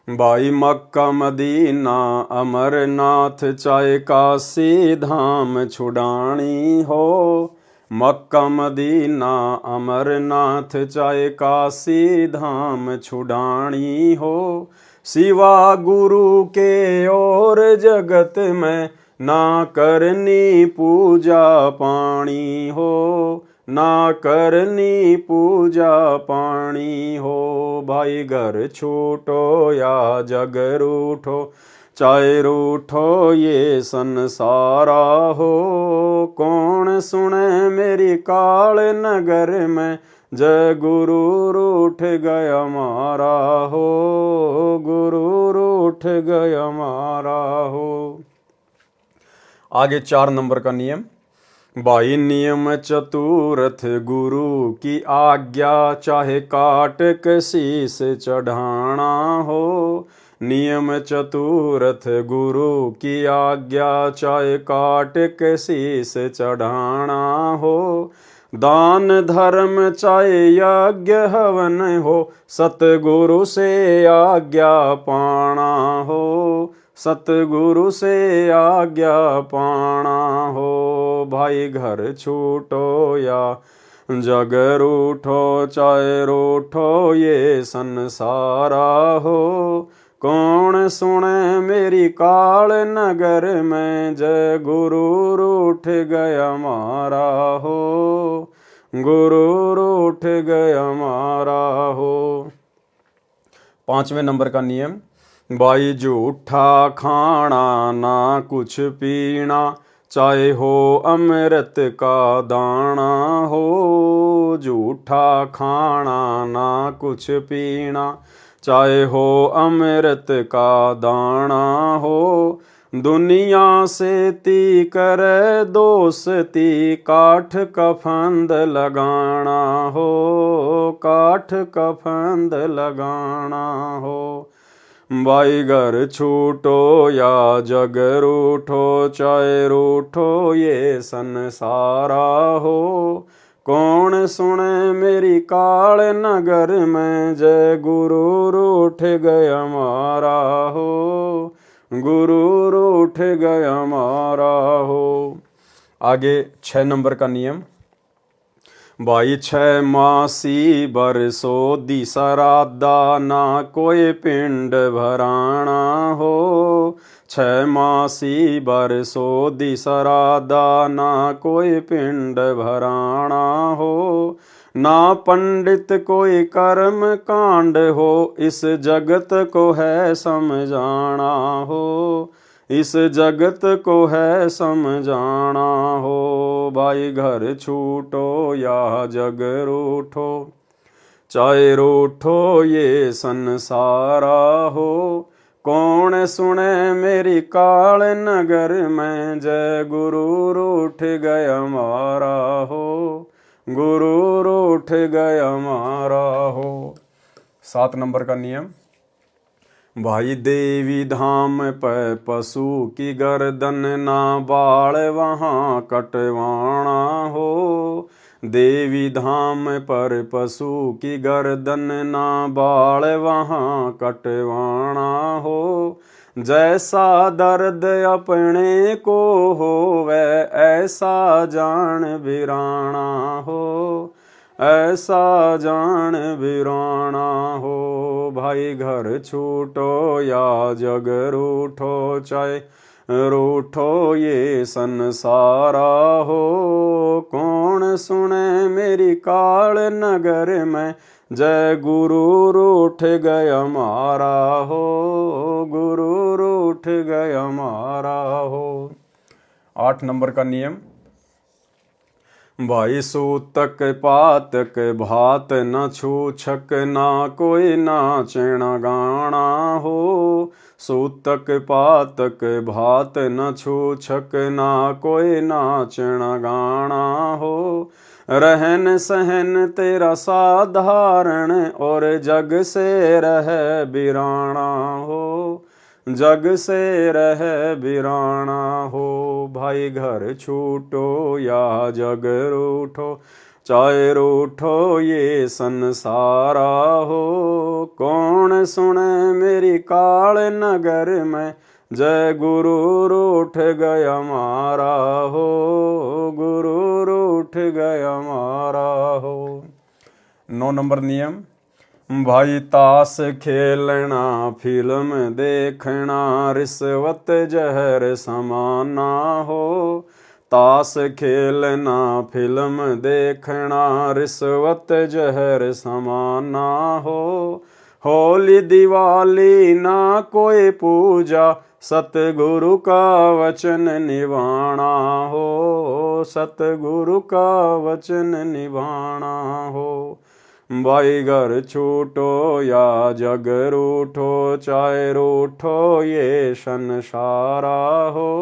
भाई मक्का मदीना अमरनाथ चाहे काशी धाम छुड़ानी हो। मक्का मदीना अमरनाथ चाहे काशी धाम छुड़ानी हो। सिवा गुरु के और जगत में ना करनी पूजा पानी हो, ना करनी पूजा पानी हो। भाई घर छूटो या जग रूठो, चाहे रूठो ये संसारा हो। कौन सुने मेरी काल नगर में, जय गुरु रूठ गया मारा हो, गुरु रूठ गया मारा हो। आगे 4 नंबर का नियम, भाई नियम चतुर्थ गुरु की आज्ञा चाहे काट के शीस चढ़ाना हो। नियम चतुर्थ गुरु की आज्ञा चाहे काट के शीस चढ़ाना हो। दान धर्म चाहे यज्ञ हवन हो, सतगुरु से आज्ञा पाना हो, सतगुरु से आज्ञा पाना हो। भाई घर छूटो या जग रूठो, चाहे रूठो ये संसारा हो। कौन सुने मेरी काल नगर में, जय गुरु रूठ गया मारा हो, गुरु रूठ गया मारा हो। 5वें नंबर का नियम, भाई झूठा खाना ना कुछ पीना चाहे हो अमृत का दाना हो। झूठा खाना ना कुछ पीना चाहे हो अमृत का दाना हो। दुनिया से ती करे दोस्ती, काठ का फंद लगाना हो, काठ का फंद लगाना हो। भाई घर छूटो या जग रूठो, चाहे रूठो ये संसारा हो। कौन सुने मेरी काल नगर में, जय गुरु रूठ गया मारा हो, गुरु रूठ गया मारा हो। आगे 6 नंबर का नियम, भाई 6 मासी बरसो दी सरादा ना कोई पिंड भराना हो। 6 मासी बरसो दी सरादा ना कोई पिंड भराना हो। ना पंडित कोई कर्म कांड हो, इस जगत को है समझाना हो, इस जगत को है समझाना हो। भाई घर छूटो या जग रूठो, चाहे रूठो ये संसारा हो। कौन सुने मेरी काल नगर में, जय गुरु रूठ गया मारा हो, गुरु रूठ गया मारा हो। 7 नंबर का नियम, भाई देवी धाम पे पशु की गर्दन ना बाल वहाँ कटवाना हो। देवी धाम पर पशु की गर्दन ना बाल वहाँ कटवाना हो। जैसा दर्द अपने को हो वह ऐसा जान बिराना हो, ऐसा जान बिराना हो। भाई घर छूटो या जग रूठो, चाहे रूठो ये संसारा हो। कौन सुने मेरी काल नगर में, जय गुरु रूठ गया मारा हो, गुरु रूठ गया मारा हो। 8 नंबर का नियम, भाई सूतक पातक भात न छूछक, ना कोई नाचना गाना हो। सूतक पातक भात न छूछक, ना कोई नाचना गाना हो। रहन सहन तेरा साधारण, और जग से रह बिराना हो, जग से रह बिराना हो। भाई घर छूटो या जग रूठो, चाहे रूठो ये संसारा हो। कौन सुने मेरी काल नगर में, जय गुरु रूठ गया मारा हो, गुरु रूठ गया मारा हो। 9 नंबर नियम, भाई ताश खेलना फिल्म देखना, रिश्वत जहर समाना हो। ताश खेलना फिल्म देखना, रिश्वत जहर समाना हो। होली दिवाली ना कोई पूजा, सतगुरु का वचन निभाना हो, सतगुरु का वचन निभाना हो। भाई घर छूटो या जग रूठो, चाहे रूठो ये संसारा हो।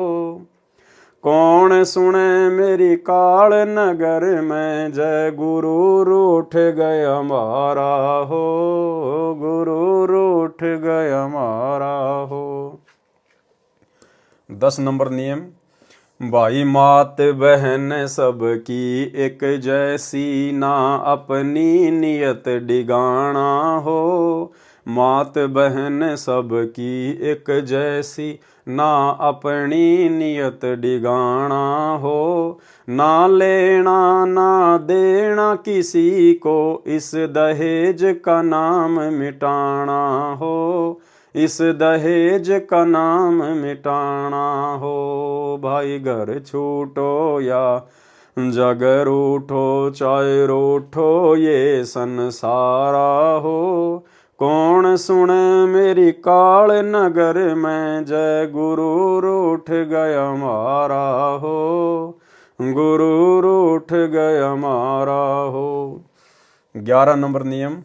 कौन सुने मेरी काल नगर में, जय गुरु रूठ गया मारा हो, गुरु रूठ गया मारा हो। 10 नंबर नियम, भाई मात बहन सबकी एक जैसी, ना अपनी नियत डिगाना हो। मात बहन सबकी एक जैसी, ना अपनी नियत डिगाना हो। ना लेना ना देना किसी को, इस दहेज का नाम मिटाना हो, इस दहेज का नाम मिटाना हो। भाई घर छूटो या जग रूठो, चाहे रूठो ये संसारा हो। कौन सुने मेरी काल नगर में, जय गुरु रूठ गया मारा हो, गुरु रूठ गया मारा हो। 11 नंबर नियम,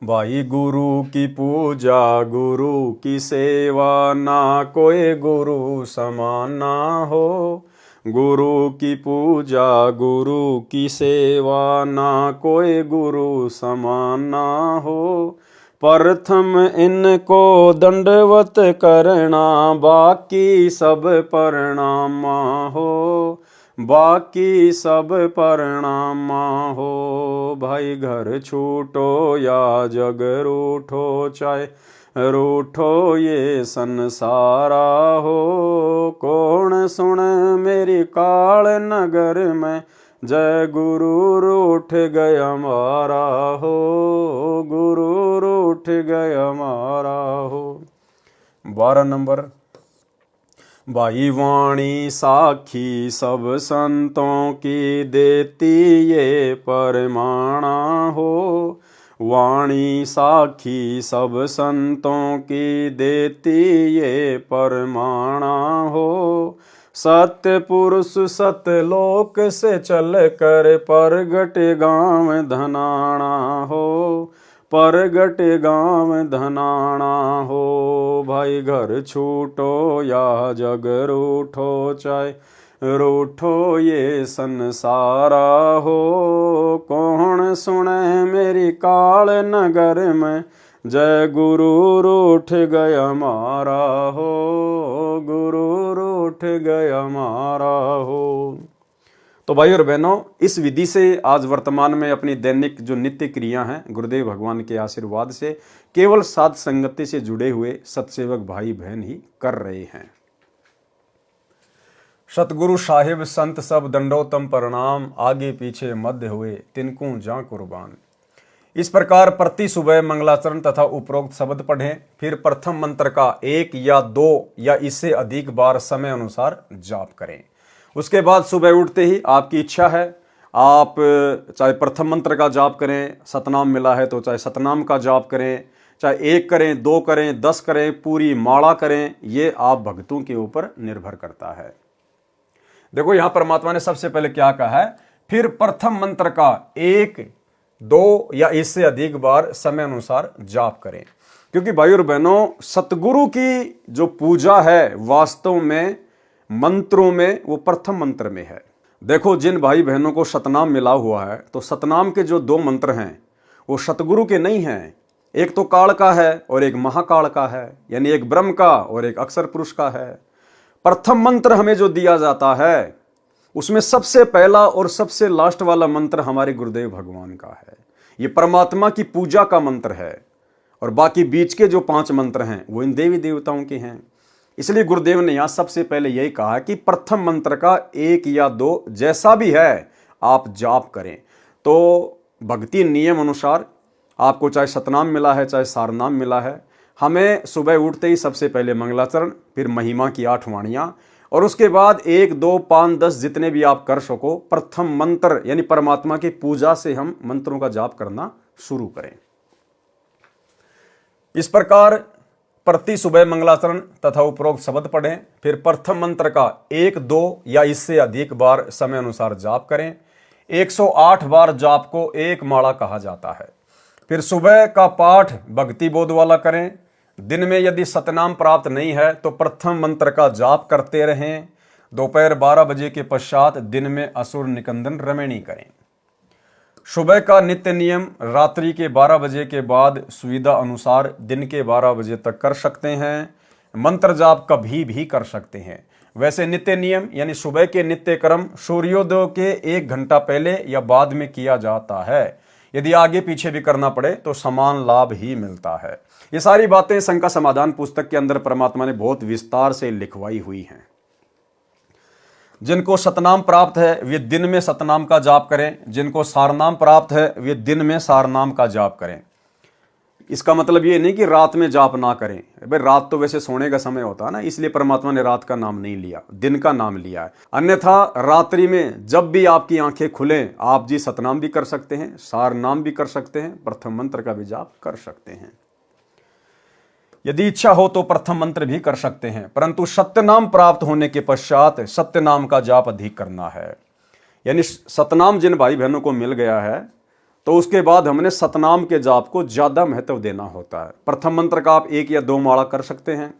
भाई गुरु की पूजा गुरु की सेवा, ना कोई गुरु समाना हो। गुरु की पूजा गुरु की सेवा, ना कोई गुरु समाना हो। प्रथम इनको दंडवत करना, बाकी सब प्रणामा हो, बाकी सब प्रणामा हो। भाई घर छूटो या जग रूठो, चाहे रूठो ये संसारा हो। कौन सुने मेरी काल नगर में, जय गुरु रूठ गया मारा हो, गुरु रूठ गया मारा हो। 12 नंबर, भाई वाणी साखी सब संतों की, देती ये परमाणा हो। वाणी साखी सब संतों की, देती ये परमाणा हो। सत्य पुरुष सतलोक से चल कर, परगट गाँव धनाना हो, परगट गाँव धनाना हो। भाई घर छूटो या जग रूठो, चाहे रूठो ये संसारा हो। कौन सुने मेरी काल नगर में, जय गुरु रूठ गया मारा हो, गुरु रूठ गया मारा हो। तो भाई और बहनों, इस विधि से आज वर्तमान में अपनी दैनिक जो नित्य क्रिया हैं गुरुदेव भगवान के आशीर्वाद से केवल साध संगति से जुड़े हुए सत्सेवक भाई बहन ही कर रहे हैं। सतगुरु साहिब संत सब दंडोतम प्रणाम, आगे पीछे मध्य हुए तिनको जा कुर्बान। इस प्रकार प्रति सुबह मंगलाचरण तथा उपरोक्त शब्द पढ़ें, फिर प्रथम मंत्र का 1 या 2 या इससे अधिक बार समय अनुसार जाप करें। उसके बाद सुबह उठते ही आपकी इच्छा है, आप चाहे प्रथम मंत्र का जाप करें, सतनाम मिला है तो चाहे सतनाम का जाप करें, चाहे 1 करें, 2 करें, 10 करें, पूरी माला करें, ये आप भक्तों के ऊपर निर्भर करता है। देखो यहां परमात्मा ने सबसे पहले क्या कहा है, फिर प्रथम मंत्र का 1, 2 या इससे अधिक बार समय अनुसार जाप करें। क्योंकि भाई और बहनों, सतगुरु की जो पूजा है वास्तव में मंत्रों में वो प्रथम मंत्र में है। देखो जिन भाई बहनों को सतनाम मिला हुआ है तो सतनाम के जो 2 मंत्र हैं वो सतगुरु के नहीं हैं। एक तो काल का है और एक महाकाल का है, यानी एक ब्रह्म का और एक अक्षर पुरुष का है। प्रथम मंत्र हमें जो दिया जाता है उसमें सबसे पहला और सबसे लास्ट वाला मंत्र हमारे गुरुदेव भगवान का है। ये परमात्मा की पूजा का मंत्र है और बाकी बीच के जो 5 मंत्र हैं वो इन देवी देवताओं के हैं। इसलिए गुरुदेव ने यहां सबसे पहले यही कहा कि प्रथम मंत्र का 1 या 2 जैसा भी है आप जाप करें। तो भक्ति नियम अनुसार आपको चाहे सतनाम मिला है चाहे सारनाम मिला है, हमें सुबह उठते ही सबसे पहले मंगलाचरण, फिर महिमा की 8 वाणियां और उसके बाद 1, 2, 5, 10 जितने भी आप कर सको प्रथम मंत्र यानी परमात्मा की पूजा से हम मंत्रों का जाप करना शुरू करें। इस प्रकार प्रति सुबह मंगलाचरण तथा उपरोक्त शब्द पढ़ें, फिर प्रथम मंत्र का 1, 2 या इससे अधिक बार समय अनुसार जाप करें। 108 बार जाप को एक माला कहा जाता है। फिर सुबह का पाठ भक्ति बोध वाला करें। दिन में यदि सतनाम प्राप्त नहीं है तो प्रथम मंत्र का जाप करते रहें। दोपहर 12 बजे के पश्चात दिन में असुर निकंदन रमणी करें। सुबह का नित्य नियम रात्रि के 12 बजे के बाद सुविधा अनुसार दिन के 12 बजे तक कर सकते हैं। मंत्र जाप कभी भी कर सकते हैं। वैसे नित्य नियम यानी सुबह के नित्य कर्म सूर्योदय के 1 घंटा पहले या बाद में किया जाता है। यदि आगे पीछे भी करना पड़े तो समान लाभ ही मिलता है। ये सारी बातें शंका समाधान पुस्तक के अंदर परमात्मा ने बहुत विस्तार से लिखवाई हुई हैं। जिनको सतनाम प्राप्त है वे दिन में सतनाम का जाप करें, जिनको सारनाम प्राप्त है वे दिन में सारनाम का जाप करें। इसका मतलब ये नहीं कि रात में जाप ना करें। भाई रात तो वैसे सोने का समय होता है ना, इसलिए परमात्मा ने रात का नाम नहीं लिया, दिन का नाम लिया है। अन्यथा रात्रि में जब भी आपकी आंखें खुलें आप जी सतनाम भी कर सकते हैं, सारनाम भी कर सकते हैं, प्रथम मंत्र का भी जाप कर सकते हैं। यदि इच्छा हो तो प्रथम मंत्र भी कर सकते हैं, परंतु सत्यनाम प्राप्त होने के पश्चात सत्यनाम का जाप अधिक करना है। यानी सतनाम जिन भाई बहनों को मिल गया है तो उसके बाद हमने सतनाम के जाप को ज्यादा महत्व देना होता है। प्रथम मंत्र का आप 1 या 2 माला कर सकते हैं,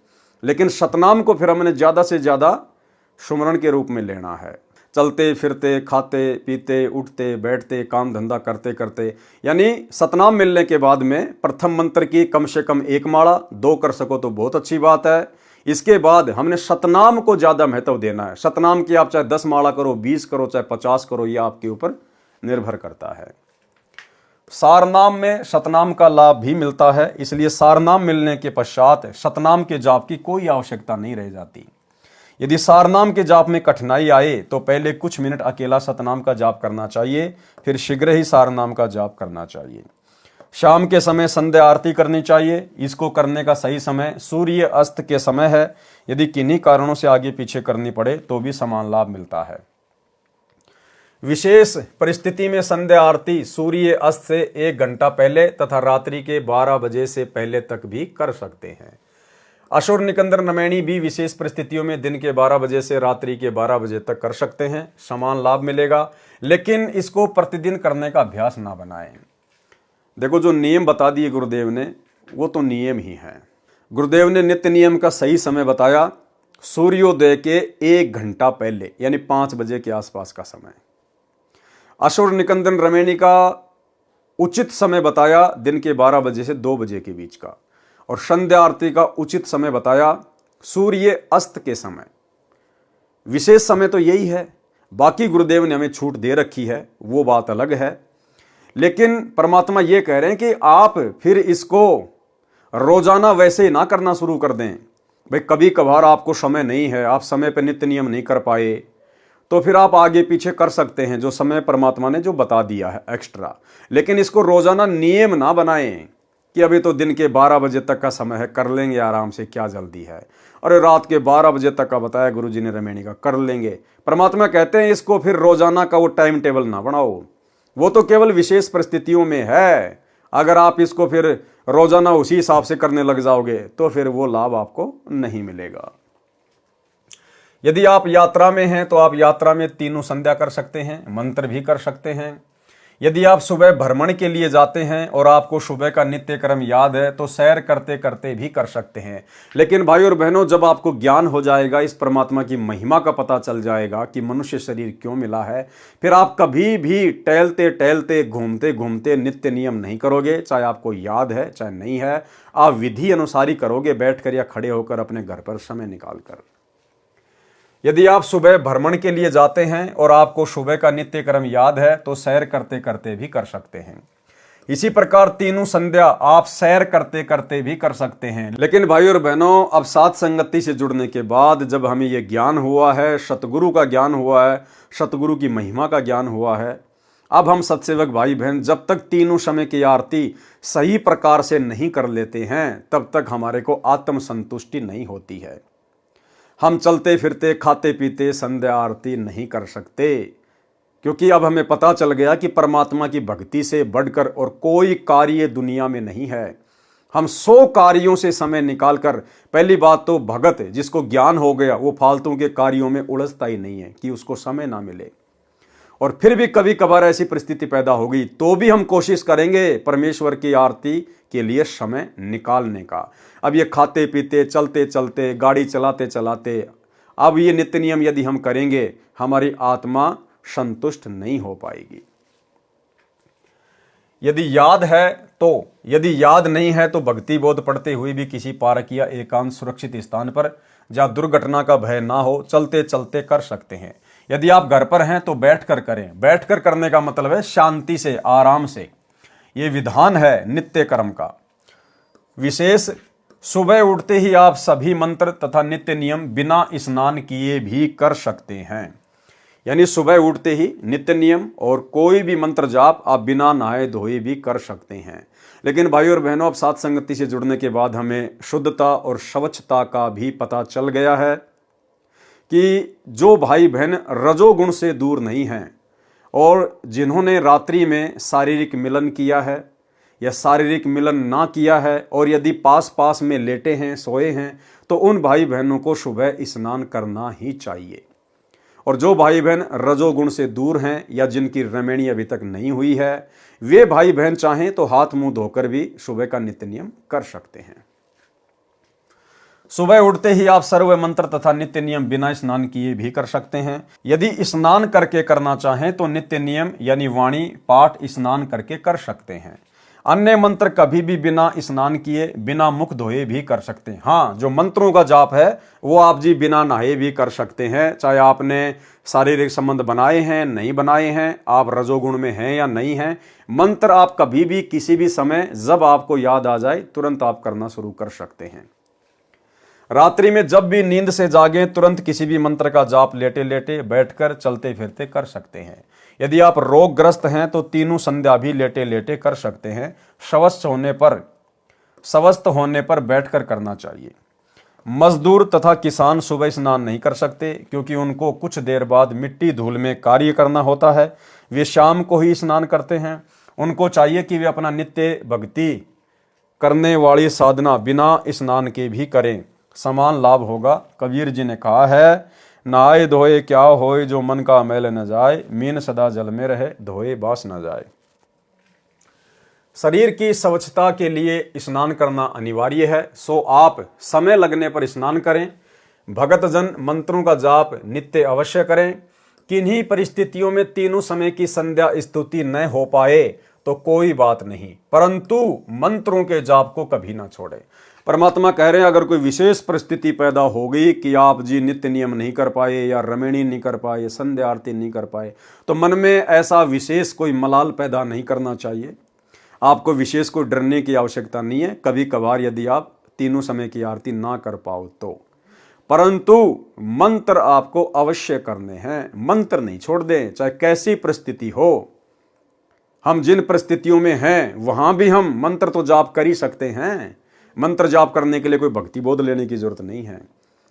लेकिन सतनाम को फिर हमने ज्यादा से ज्यादा सुमरण के रूप में लेना है। चलते फिरते, खाते पीते, उठते बैठते, काम धंधा करते करते, यानी सतनाम मिलने के बाद में प्रथम मंत्र की कम से कम 1 माला, 2 कर सको तो बहुत अच्छी बात है। इसके बाद हमने सतनाम को ज्यादा महत्व देना है। सतनाम की आप चाहे 10 माला करो, 20 करो, चाहे 50 करो, यह आपके ऊपर निर्भर करता है। सारनाम में सतनाम का लाभ भी मिलता है, इसलिए सारनाम मिलने के पश्चात सतनाम के जाप की कोई आवश्यकता नहीं रह जाती। यदि सारनाम के जाप में कठिनाई आए तो पहले कुछ मिनट अकेला सतनाम का जाप करना चाहिए, फिर शीघ्र ही सारनाम का जाप करना चाहिए। शाम के समय संध्या आरती करनी चाहिए। इसको करने का सही समय सूर्य अस्त के समय है। यदि किन्हीं कारणों से आगे पीछे करनी पड़े तो भी समान लाभ मिलता है। विशेष परिस्थिति में संध्या आरती सूर्य अस्त से 1 घंटा पहले तथा रात्रि के 12 बजे से पहले तक भी कर सकते हैं। असुर निकंदन रमणी भी विशेष परिस्थितियों में दिन के 12 बजे से रात्रि के 12 बजे तक कर सकते हैं, समान लाभ मिलेगा। लेकिन इसको प्रतिदिन करने का अभ्यास ना बनाएं। देखो जो नियम बता दिए गुरुदेव ने वो तो नियम ही है। गुरुदेव ने नित्य नियम का सही समय बताया, सूर्योदय के 1 घंटा पहले यानी 5 बजे के आसपास का समय। असुर निकंदन रमणी का उचित समय बताया दिन के 12 बजे से 2 बजे के बीच का, और संध्या आरती का उचित समय बताया सूर्य अस्त के समय। विशेष समय तो यही है। बाकी गुरुदेव ने हमें छूट दे रखी है, वो बात अलग है। लेकिन परमात्मा ये कह रहे हैं कि आप फिर इसको रोजाना वैसे ना करना शुरू कर दें। भाई कभी कभार आपको समय नहीं है, आप समय पर नित्य नियम नहीं कर पाए, तो फिर आप आगे पीछे कर सकते हैं जो समय परमात्मा ने जो बता दिया है एक्स्ट्रा। लेकिन इसको रोजाना नियम ना बनाएं कि अभी तो दिन के 12 बजे तक का समय है, कर लेंगे आराम से, क्या जल्दी है। अरे रात के 12 बजे तक का बताया गुरु जी ने रमेणी का, कर लेंगे। परमात्मा कहते हैं इसको फिर रोजाना का वो टाइम टेबल ना बनाओ, वो तो केवल विशेष परिस्थितियों में है। अगर आप इसको फिर रोजाना उसी हिसाब से करने लग जाओगे तो फिर वो लाभ आपको नहीं मिलेगा। यदि आप यात्रा में हैं तो आप यात्रा में तीनों संध्या कर सकते हैं, मंत्र भी कर सकते हैं। यदि आप सुबह भ्रमण के लिए जाते हैं और आपको सुबह का नित्य कर्म याद है तो सैर करते करते भी कर सकते हैं। लेकिन भाई और बहनों, जब आपको ज्ञान हो जाएगा, इस परमात्मा की महिमा का पता चल जाएगा कि मनुष्य शरीर क्यों मिला है, फिर आप कभी भी टहलते टहलते घूमते घूमते नित्य नियम नहीं करोगे। चाहे आपको याद है चाहे नहीं है, आप विधि अनुसार ही करोगे, बैठकर या खड़े होकर अपने घर पर समय निकालकर। यदि आप सुबह भ्रमण के लिए जाते हैं और आपको सुबह का नित्य कर्म याद है तो सैर करते करते भी कर सकते हैं। इसी प्रकार तीनों संध्या आप सैर करते करते भी कर सकते हैं। लेकिन भाई और बहनों, अब साथ संगति से जुड़ने के बाद जब हमें ये ज्ञान हुआ है, सतगुरु का ज्ञान हुआ है, सतगुरु की महिमा का ज्ञान हुआ है, अब हम सत्सेवक भाई बहन जब तक तीनों समय की आरती सही प्रकार से नहीं कर लेते हैं तब तक हमारे को आत्म संतुष्टि नहीं होती है। हम चलते फिरते खाते पीते संध्या आरती नहीं कर सकते, क्योंकि अब हमें पता चल गया कि परमात्मा की भक्ति से बढ़कर और कोई कार्य दुनिया में नहीं है। हम 100 कार्यों से समय निकालकर, पहली बात तो भगत जिसको ज्ञान हो गया वो फालतू के कार्यों में उलझता ही नहीं है कि उसको समय ना मिले। और फिर भी कभी कभार ऐसी परिस्थिति पैदा होगी तो भी हम कोशिश करेंगे परमेश्वर की आरती के लिए समय निकालने का। अब ये खाते पीते चलते चलते गाड़ी चलाते चलाते अब ये नित्य नियम यदि हम करेंगे, हमारी आत्मा संतुष्ट नहीं हो पाएगी। यदि याद है तो, यदि याद नहीं है तो भक्ति बोध पढ़ते हुए भी किसी पार्क या एकांत सुरक्षित स्थान पर जहाँ दुर्घटना का भय ना हो चलते चलते कर सकते हैं। यदि आप घर पर हैं तो बैठकर करें। बैठकर करने का मतलब है शांति से, आराम से। ये विधान है नित्य कर्म का। विशेष सुबह उठते ही आप सभी मंत्र तथा नित्य नियम बिना स्नान किए भी कर सकते हैं। यानी सुबह उठते ही नित्य नियम और कोई भी मंत्र जाप आप बिना नहाए धोए भी कर सकते हैं। लेकिन भाई और बहनों, अब साथ संगति से जुड़ने के बाद हमें शुद्धता और स्वच्छता का भी पता चल गया है कि जो भाई बहन रजोगुण से दूर नहीं हैं और जिन्होंने रात्रि में शारीरिक मिलन किया है या शारीरिक मिलन ना किया है और यदि पास पास में लेटे हैं, सोए हैं, तो उन भाई बहनों को सुबह स्नान करना ही चाहिए। और जो भाई बहन रजोगुण से दूर हैं या जिनकी रमेणी अभी तक नहीं हुई है, वे भाई बहन चाहें तो हाथ मुंह धोकर भी सुबह का नित्य नियम कर सकते हैं। सुबह उठते ही आप सर्व मंत्र तथा नित्य नियम बिना स्नान किए भी कर सकते हैं। यदि स्नान करके करना चाहें तो नित्य नियम यानी वाणी पाठ स्नान करके कर सकते हैं। अन्य मंत्र कभी भी बिना स्नान किए, बिना मुख धोए भी कर सकते हैं। हाँ, जो मंत्रों का जाप है वो आप जी बिना नहाए भी कर सकते हैं। चाहे आपने शारीरिक संबंध बनाए हैं, नहीं बनाए हैं, आप रजोगुण में हैं या नहीं हैं, मंत्र आप कभी भी किसी भी समय जब आपको याद आ जाए तुरंत आप करना शुरू कर सकते हैं। रात्रि में जब भी नींद से जागे तुरंत किसी भी मंत्र का जाप लेटे लेटे, बैठकर, चलते फिरते कर सकते हैं। यदि आप रोगग्रस्त हैं तो तीनों संध्या भी लेटे लेटे कर सकते हैं। स्वस्थ होने पर बैठकर करना चाहिए। मजदूर तथा किसान सुबह स्नान नहीं कर सकते क्योंकि उनको कुछ देर बाद मिट्टी धूल में कार्य करना होता है। वे शाम को ही स्नान करते हैं। उनको चाहिए कि वे अपना नित्य भक्ति करने वाली साधना बिना स्नान के भी करें, समान लाभ होगा। कबीर जी ने कहा है, नहाए धोए क्या होए, जो मन का मैल न जाए, मीन सदा जल में रहे, धोए बास न जाए। शरीर की स्वच्छता के लिए स्नान करना अनिवार्य है, सो आप समय लगने पर स्नान करें। भगत जन मंत्रों का जाप नित्य अवश्य करें। किन्हीं परिस्थितियों में तीनों समय की संध्या स्तुति न हो पाए तो कोई बात नहीं, परंतु मंत्रों के जाप को कभी ना छोड़े। परमात्मा कह रहे हैं अगर कोई विशेष परिस्थिति पैदा हो गई कि आप जी नित्य नियम नहीं कर पाए या रमणी नहीं कर पाए, संध्या आरती नहीं कर पाए, तो मन में ऐसा विशेष कोई मलाल पैदा नहीं करना चाहिए। आपको विशेष कोई डरने की आवश्यकता नहीं है। कभी कभार यदि आप तीनों समय की आरती ना कर पाओ तो, परंतु मंत्र आपको अवश्य करने हैं। मंत्र नहीं छोड़ दें, चाहे कैसी परिस्थिति हो। हम जिन परिस्थितियों में हैं वहां भी हम मंत्र तो जाप कर ही सकते हैं। मंत्र जाप करने के लिए कोई भक्ति बोध लेने की जरूरत नहीं है।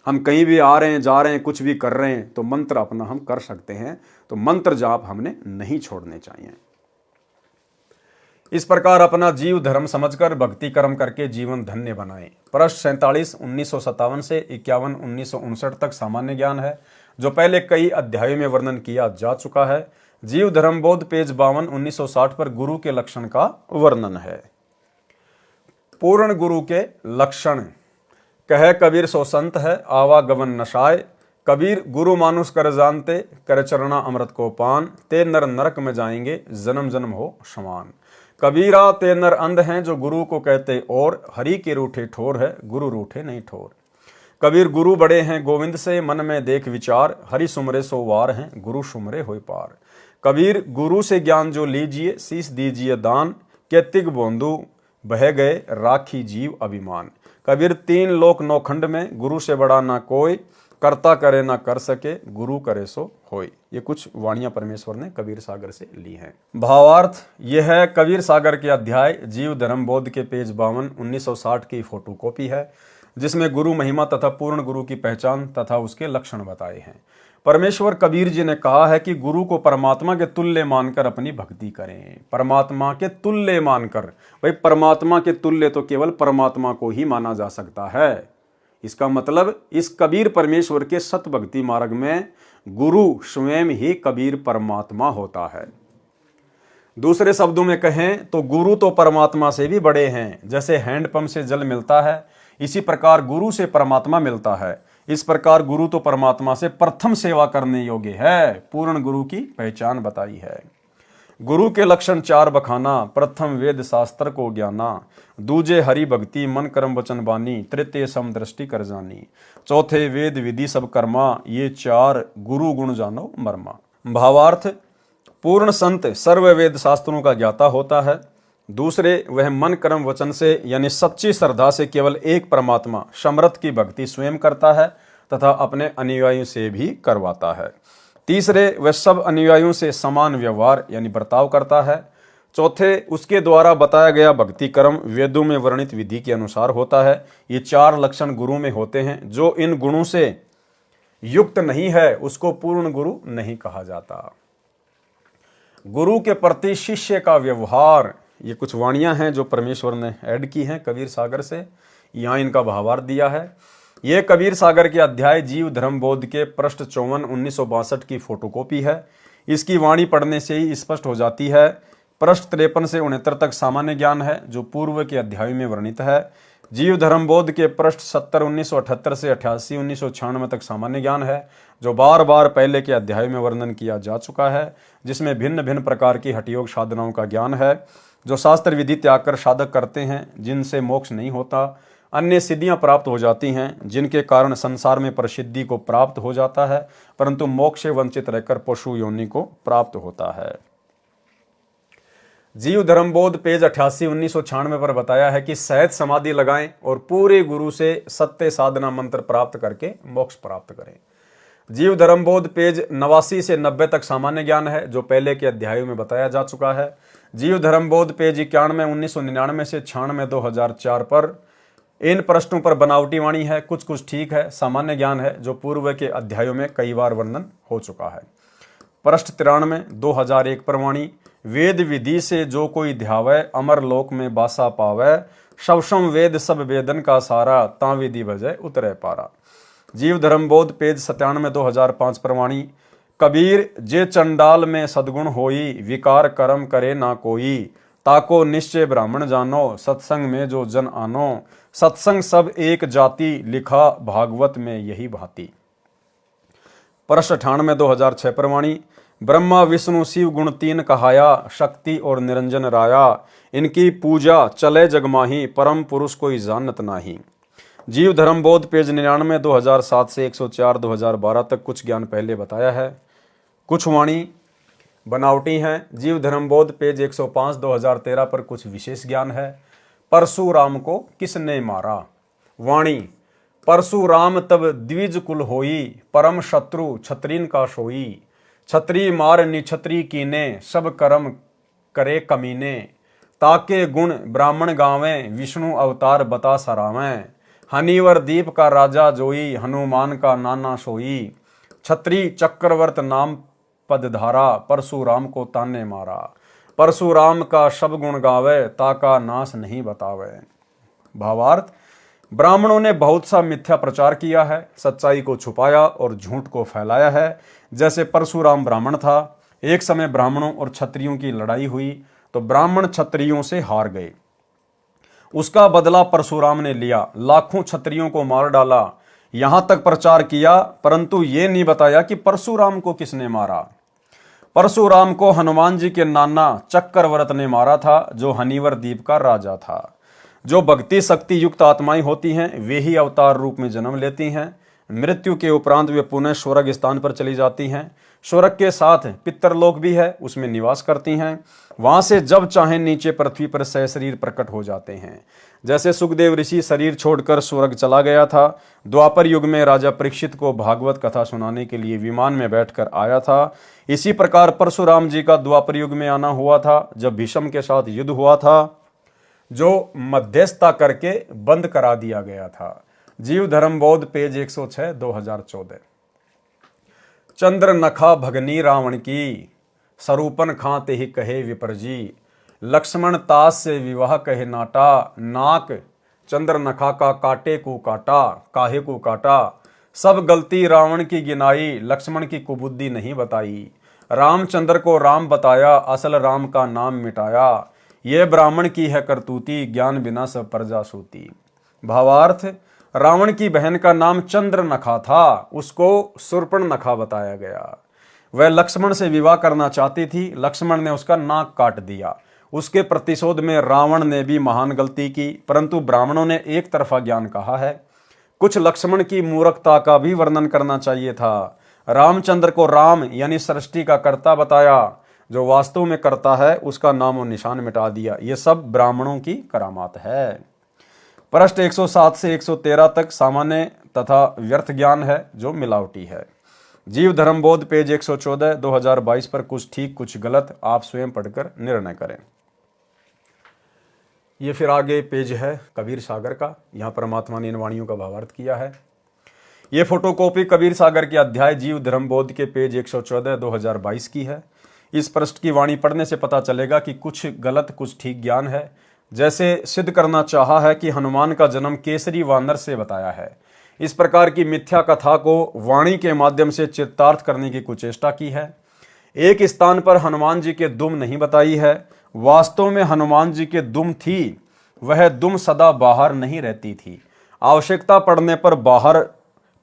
हम कहीं भी आ रहे हैं, जा रहे हैं, कुछ भी कर रहे हैं तो मंत्र अपना हम कर सकते हैं। तो मंत्र जाप हमने नहीं छोड़ने चाहिए। इस प्रकार अपना जीव धर्म समझकर भक्ति कर्म करके जीवन धन्य बनाएं। पृष्ठ 47 1957 से 51 1959 तक सामान्य ज्ञान है, जो पहले कई अध्यायों में वर्णन किया जा चुका है। जीव धर्म बोध पेज 52 1960 पर गुरु के लक्षण का वर्णन है। पूर्ण गुरु के लक्षण। कह कबीर सो संत है, आवागमन नशाय। कबीर गुरु मानुष कर जानते, कर चरणा अमृत को पान। ते नर नरक में जाएंगे, जन्म जन्म हो समान। कबीरा ते नर अंध हैं, जो गुरु को कहते और। हरि के रूठे ठोर है, गुरु रूठे नहीं ठोर। कबीर गुरु बड़े हैं गोविंद से, मन में देख विचार। हरि सुमरे सो वार हैं, गुरु सुमरे होय पार। कबीर गुरु से ज्ञान जो लीजिए, शीश दीजिए दान। कैतिक बोंदू बह गए, राखी जीव अभिमान। कबीर 3 लोक नौखंड में, गुरु से बड़ा ना कोई। करता करे ना कर सके, गुरु करे सो होय। ये कुछ वाणियां परमेश्वर ने कबीर सागर से ली हैं। भावार्थ यह है कबीर सागर के अध्याय जीव धर्म बोध के पेज 52 1960 की फोटोकॉपी है, जिसमें गुरु महिमा तथा पूर्ण गुरु की पहचान तथा उसके लक्षण बताए हैं। परमेश्वर कबीर जी ने कहा है कि गुरु को परमात्मा के तुल्य मानकर अपनी भक्ति करें। परमात्मा के तुल्य मानकर, भाई परमात्मा के तुल्य तो केवल परमात्मा को ही माना जा सकता है। इसका मतलब इस कबीर परमेश्वर के सत भक्ति मार्ग में गुरु स्वयं ही कबीर परमात्मा होता है। दूसरे शब्दों में कहें तो गुरु तो परमात्मा से भी बड़े हैं। जैसे हैंडपंप से जल मिलता है, इसी प्रकार गुरु से परमात्मा मिलता है। इस प्रकार गुरु तो परमात्मा से प्रथम सेवा करने योग्य है। पूर्ण गुरु की पहचान बताई है। गुरु के लक्षण 4 बखाना। प्रथम वेद शास्त्र को ज्ञाना। दूजे हरि भक्ति मन कर्म वचन बानी। तृतीय सम दृष्टि कर जानी। चौथे वेद विधि सब कर्मा। ये 4 गुरु गुण जानो मर्मा। भावार्थ पूर्ण संत सर्व वेद शास्त्रों का ज्ञाता होता है। दूसरे वह मन कर्म वचन से यानी सच्ची श्रद्धा से केवल एक परमात्मा समर्थ की भक्ति स्वयं करता है तथा अपने अनुयायियों से भी करवाता है। तीसरे वह सब अनुयायियों से समान व्यवहार यानी बर्ताव करता है। चौथे उसके द्वारा बताया गया भक्ति कर्म वेदों में वर्णित विधि के अनुसार होता है। ये 4 लक्षण गुरु में होते हैं। जो इन गुणों से युक्त नहीं है उसको पूर्ण गुरु नहीं कहा जाता। गुरु के प्रति शिष्य का व्यवहार, ये कुछ वाणियां हैं जो परमेश्वर ने ऐड की हैं कबीर सागर से। यहाँ इनका भावार्थ दिया है। ये कबीर सागर के अध्याय जीव धर्म बोध के पृष्ठ 54 1962 की फोटोकॉपी है। इसकी वाणी पढ़ने से ही स्पष्ट हो जाती है। पृष्ठ 53 से 69 तक सामान्य ज्ञान है, जो पूर्व के अध्याय में वर्णित है। जीव धर्म बोध के पृष्ठ 70 1978 से 88 1996 तक सामान्य ज्ञान है, जो बार बार पहले के अध्याय में वर्णन किया जा चुका है, जिसमें भिन्न भिन्न प्रकार की हठयोग साधनाओं का ज्ञान है, जो शास्त्र विधि त्याग कर साधक करते हैं, जिनसे मोक्ष नहीं होता। अन्य सिद्धियां प्राप्त हो जाती हैं, जिनके कारण संसार में प्रसिद्धि को प्राप्त हो जाता है, परंतु मोक्ष से वंचित रहकर पशु योनि को प्राप्त होता है। जीव धर्म बोध पेज 88 1996 पर बताया है कि सहज समाधि लगाएं और पूरे गुरु से सत्य साधना मंत्र प्राप्त करके मोक्ष प्राप्त करें। जीव धर्म बोध पेज 89 से 90 तक सामान्य ज्ञान है, जो पहले के अध्यायों में बताया जा चुका है। जीव धर्म बोध पेज 91 1999 से 96 2004 पर इन प्रश्नों पर बनावटी वाणी है, कुछ कुछ ठीक है। सामान्य ज्ञान है, जो पूर्व के अध्यायों में कई बार वर्णन हो चुका है। पृष्ठ 93 2001 पर वाणी, वेद विधि से जो कोई ध्यावै अमर लोक में बासा पावै। शवशम वेद सब वेदन का सारा, ता विधि बजय उतरे पारा। जीव धर्म बोध पेज 97 2005 पर वाणी, कबीर जे चंडाल में सद्गुण होई। विकार कर्म करे ना कोई। ताको निश्चय ब्राह्मण जानो, सत्संग में जो जन आनो। सत्संग सब एक जाति, लिखा भागवत में यही भांति। पृष्ठ 98 2006 पर वाणी, ब्रह्मा विष्णु शिव गुण तीन कहाया, शक्ति और निरंजन राया। इनकी पूजा चले जगमाही, परम पुरुष कोई जानत नाही। जीव धर्म बोध पेज 99, 2007 से 104, 2012 तक कुछ ज्ञान पहले बताया है। कुछ वाणी बनावटी हैं। जीव धर्म बोध पेज 105, 2013 पर कुछ विशेष ज्ञान है। परशुराम को किसने मारा? वाणी, परशुराम तब द्विज कुल होई, परम शत्रु छत्रीन का सोई। छत्री मार निछत्री कीने, सब कर्म करे कमीने। ताके गुण ब्राह्मण गावें, विष्णु अवतार बता सरावें। हनीवर दीप का राजा जोई, हनुमान का नाना सोई। छत्री चक्रवर्त नाम पदधारा, परशुराम को ताने मारा। परशुराम का सब गुण गावे, ताका नाश नहीं बतावे। भावार्थ, ब्राह्मणों ने बहुत सा मिथ्या प्रचार किया है, सच्चाई को छुपाया और झूठ को फैलाया है। जैसे परशुराम ब्राह्मण था, एक समय ब्राह्मणों और क्षत्रियों की लड़ाई हुई तो ब्राह्मण क्षत्रियों से हार गए। उसका बदला परशुराम ने लिया, लाखों क्षत्रियों को मार डाला। यहां तक प्रचार किया, परंतु ये नहीं बताया कि परशुराम को किसने मारा। परशुराम को हनुमान जी के नाना चक्रवर्त ने मारा था, जो हनीवर द्वीप का राजा था। जो भक्ति शक्ति युक्त आत्माएं होती हैं, वे ही अवतार रूप में जन्म लेती हैं। मृत्यु के उपरांत वे पुनः स्वर्ग स्थान पर चली जाती हैं। स्वर्ग के साथ पितरलोक भी है, उसमें निवास करती हैं। वहां से जब चाहें नीचे पृथ्वी पर सशरीर प्रकट हो जाते हैं। जैसे सुखदेव ऋषि शरीर छोड़कर स्वर्ग चला गया था, द्वापर युग में राजा परीक्षित को भागवत कथा सुनाने के लिए विमान में बैठकर आया था, इसी प्रकार परशुराम जी का द्वापर युग में आना हुआ था, जब भीष्म के साथ युद्ध हुआ था, जो मध्यस्थता करके बंद करा दिया गया था। जीव धर्म बोध पेज 106, 2014। चंद्र नखा भगनी रावण की, सरूपन खाते ही कहे विपर जी। लक्ष्मण तास से विवाह कहे नाटा, नाक चंद्र नखा का काटे को काटा, काहे को काटा। सब गलती रावण की गिनाई, लक्ष्मण की कुबुद्धि नहीं बताई। रामचंद्र को राम बताया, असल राम का नाम मिटाया। ये ब्राह्मण की है करतूती, ज्ञान बिना सब प्रजा सूती। भावार्थ, रावण की बहन का नाम चंद्र नखा था, उसको सुर्पण नखा बताया गया। वह लक्ष्मण से विवाह करना चाहती थी, लक्ष्मण ने उसका नाक काट दिया। उसके प्रतिशोध में रावण ने भी महान गलती की, परंतु ब्राह्मणों ने एक तरफा ज्ञान कहा है। कुछ लक्ष्मण की मूर्खता का भी वर्णन करना चाहिए था। रामचंद्र को राम यानी सृष्टि का कर्ता बताया, जो वास्तव में करता है उसका नाम और निशान मिटा दिया। यह सब ब्राह्मणों की करामात है। पृष्ठ 107 से 113 तक सामान्य तथा व्यर्थ ज्ञान है, जो मिलावटी है। जीव धर्म बोध पेज 114, 2022 पर कुछ ठीक कुछ गलत, आप स्वयं पढ़कर निर्णय करें। ये फिर आगे पेज है कबीर सागर का, यहाँ परमात्मा ने इन वाणियों का भावार्थ किया है। ये फोटोकॉपी कबीर सागर के अध्याय जीव धर्म बोध के पेज 114, 2022 की है। इस पृष्ठ की वाणी पढ़ने से पता चलेगा कि कुछ गलत कुछ ठीक ज्ञान है। जैसे सिद्ध करना चाहा है कि हनुमान का जन्म केसरी वानर से बताया है। इस प्रकार की मिथ्या कथा को वाणी के माध्यम से चित्तार्थ करने की कुचेष्टा की है। एक स्थान पर हनुमान जी के दुम नहीं बताई है, वास्तव में हनुमान जी के दुम थी, वह दुम सदा बाहर नहीं रहती थी, आवश्यकता पड़ने पर बाहर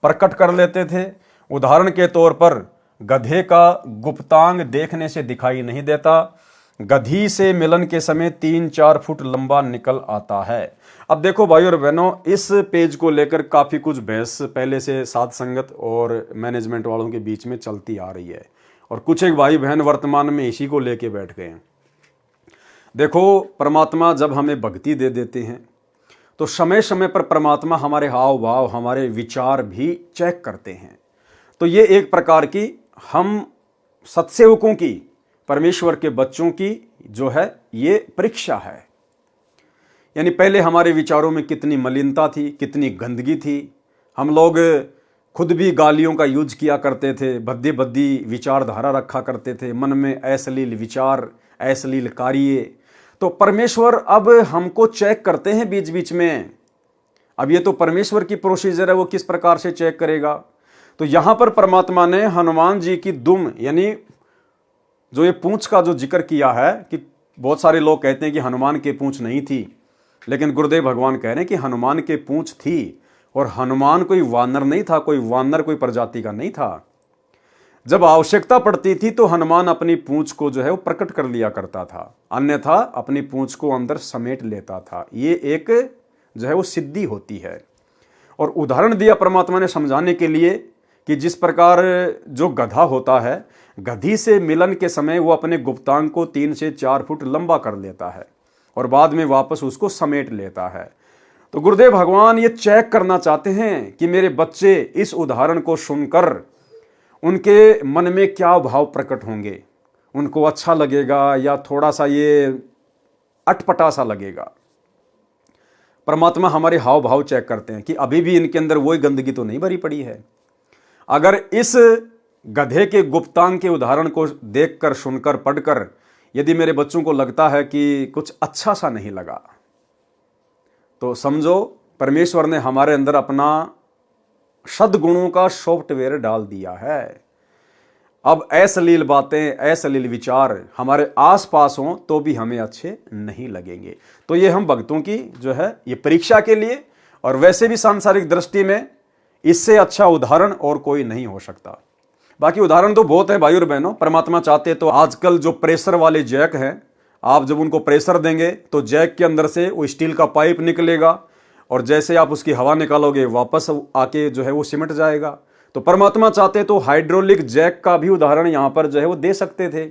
प्रकट कर लेते थे। उदाहरण के तौर पर गधे का गुप्तांग देखने से दिखाई नहीं देता, गधी से मिलन के समय 3-4 फुट लंबा निकल आता है। अब देखो भाई और बहनों, इस पेज को लेकर काफी कुछ बहस पहले से साध संगत और मैनेजमेंट वालों के बीच में चलती आ रही है, और कुछ एक भाई बहन वर्तमान में इसी को लेके बैठ गए हैं। देखो, परमात्मा जब हमें भक्ति दे देते हैं तो समय समय पर परमात्मा हमारे हाव भाव, हमारे विचार भी चेक करते हैं। तो ये एक प्रकार की हम सत्सेवकों की, परमेश्वर के बच्चों की जो है ये परीक्षा है। यानी पहले हमारे विचारों में कितनी मलिनता थी, कितनी गंदगी थी। हम लोग खुद भी गालियों का यूज किया करते थे, भद्दी भद्दी विचारधारा रखा करते थे, मन में अश्लील विचार, अश्लील कार्य। तो परमेश्वर अब हमको चेक करते हैं बीच बीच में। अब ये तो परमेश्वर की प्रोसीजर है, वो किस प्रकार से चेक करेगा। तो यहां पर परमात्मा ने हनुमान जी की दुम यानी जो ये पूंछ का जो जिक्र किया है, कि बहुत सारे लोग कहते हैं कि हनुमान के पूंछ नहीं थी, लेकिन गुरुदेव भगवान कह रहे हैं कि हनुमान के पूंछ थी, और हनुमान कोई वानर नहीं था, कोई वानर कोई प्रजाति का नहीं था। जब आवश्यकता पड़ती थी तो हनुमान अपनी पूंछ को जो है वो प्रकट कर लिया करता था, अन्यथा अपनी पूंछ को अंदर समेट लेता था। ये एक जो है वो सिद्धि होती है। और उदाहरण दिया परमात्मा ने समझाने के लिए कि जिस प्रकार जो गधा होता है, गधी से मिलन के समय वो अपने गुप्तांग को 3 से 4 फुट लंबा कर लेता है और बाद में वापस उसको समेट लेता है। तो गुरुदेव भगवान ये चेक करना चाहते हैं कि मेरे बच्चे इस उदाहरण को सुनकर उनके मन में क्या भाव प्रकट होंगे, उनको अच्छा लगेगा या थोड़ा सा ये अटपटा सा लगेगा। परमात्मा हमारे हाव भाव चेक करते हैं कि अभी भी इनके अंदर वही गंदगी तो नहीं भरी पड़ी है। अगर इस गधे के गुप्तांग के उदाहरण को देखकर, सुनकर, पढ़कर यदि मेरे बच्चों को लगता है कि कुछ अच्छा सा नहीं लगा, तो समझो परमेश्वर ने हमारे अंदर अपना सद्गुणों का सॉफ्टवेयर डाल दिया है। अब अश्लील बातें, अश्लील विचार हमारे आसपास हों तो भी हमें अच्छे नहीं लगेंगे। तो ये हम भक्तों की जो है ये परीक्षा के लिए, और वैसे भी सांसारिक दृष्टि में इससे अच्छा उदाहरण और कोई नहीं हो सकता। बाकी उदाहरण तो बहुत है भाई और बहनों। परमात्मा चाहते तो आजकल जो प्रेशर वाले जैक हैं, आप जब उनको प्रेशर देंगे तो जैक के अंदर से वो स्टील का पाइप निकलेगा और जैसे आप उसकी हवा निकालोगे वापस आके जो है वो सिमट जाएगा। तो परमात्मा चाहते तो हाइड्रोलिक जैक का भी उदाहरण यहां पर जो है वो दे सकते थे,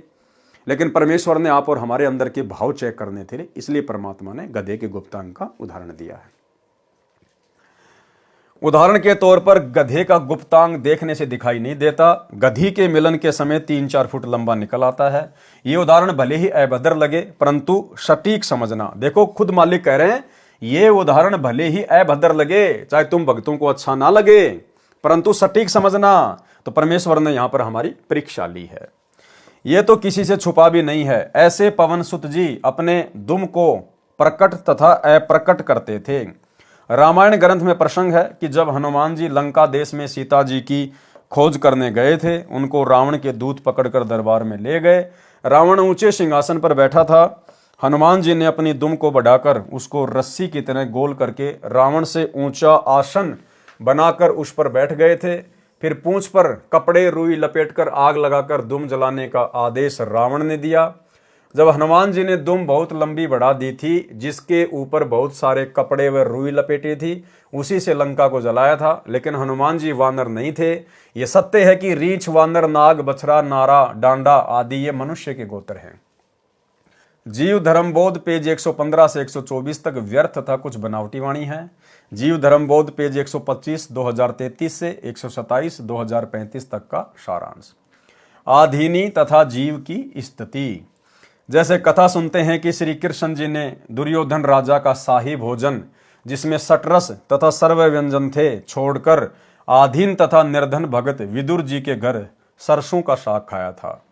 लेकिन परमेश्वर ने आप और हमारे अंदर के भाव चेक करने थे, इसलिए परमात्मा ने गधे के गुप्तांग का उदाहरण दिया है। उदाहरण के तौर पर गधे का गुप्तांग देखने से दिखाई नहीं देता, गधी के मिलन के समय 3-4 फुट लंबा निकल आता है। ये उदाहरण भले ही अभद्र लगे परंतु सटीक समझना। देखो खुद मालिक कह रहे हैं ये उदाहरण भले ही अभद्र लगे, चाहे तुम भक्तों को अच्छा ना लगे, परंतु सटीक समझना। तो परमेश्वर ने यहां पर हमारी परीक्षा ली है। यह तो किसी से छुपा भी नहीं है। ऐसे पवन सुत जी अपने दुम को प्रकट तथा अप्रकट करते थे। रामायण ग्रंथ में प्रसंग है कि जब हनुमान जी लंका देश में सीता जी की खोज करने गए थे, उनको रावण के दूत पकड़कर दरबार में ले गए। रावण ऊंचे सिंहासन पर बैठा था। हनुमान जी ने अपनी दुम को बढ़ाकर उसको रस्सी की तरह गोल करके रावण से ऊंचा आसन बनाकर उस पर बैठ गए थे। फिर पूंछ पर कपड़े रुई लपेटकर आग लगाकर दुम जलाने का आदेश रावण ने दिया। जब हनुमान जी ने दुम बहुत लंबी बढ़ा दी थी, जिसके ऊपर बहुत सारे कपड़े व रुई लपेटी थी, उसी से लंका को जलाया था। लेकिन हनुमान जी वानर नहीं थे। ये सत्य है कि रीछ, वानर, नाग, बछड़ा, नारा, डांडा आदि ये मनुष्य के गोत्र हैं। जीव धर्मबोध पेज 115 से 124 तक व्यर्थ तथा कुछ बनावटी वाणी है। जीव धर्मबोध पेज 125 2033 से 127 2035 तक का सारांश। आधीनी तथा जीव की स्थिति। जैसे कथा सुनते हैं कि श्री कृष्ण जी ने दुर्योधन राजा का शाही भोजन, जिसमें सटरस तथा सर्व व्यंजन थे, छोड़कर आधीन तथा निर्धन भगत विदुर जी के घर सरसों का साग खाया था।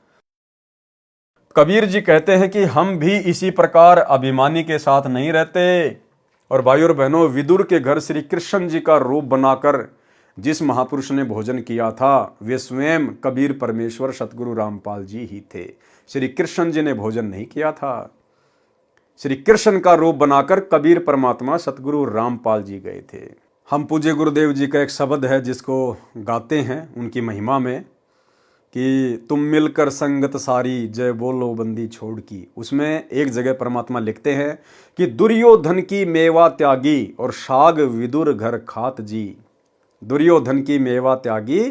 कबीर जी कहते हैं कि हम भी इसी प्रकार अभिमानी के साथ नहीं रहते। और भाई और बहनों, विदुर के घर श्री कृष्ण जी का रूप बनाकर जिस महापुरुष ने भोजन किया था, वे स्वयं कबीर परमेश्वर सतगुरु रामपाल जी ही थे। श्री कृष्ण जी ने भोजन नहीं किया था। श्री कृष्ण का रूप बनाकर कबीर परमात्मा सतगुरु रामपाल जी गए थे। हम पूज्य गुरुदेव जी का एक शब्द है जिसको गाते हैं उनकी महिमा में कि तुम मिलकर संगत सारी जय बोलो बंदी छोड़ की। उसमें एक जगह परमात्मा लिखते हैं कि दुर्योधन की मेवा त्यागी और साग विदुर घर खात जी। दुर्योधन की मेवा त्यागी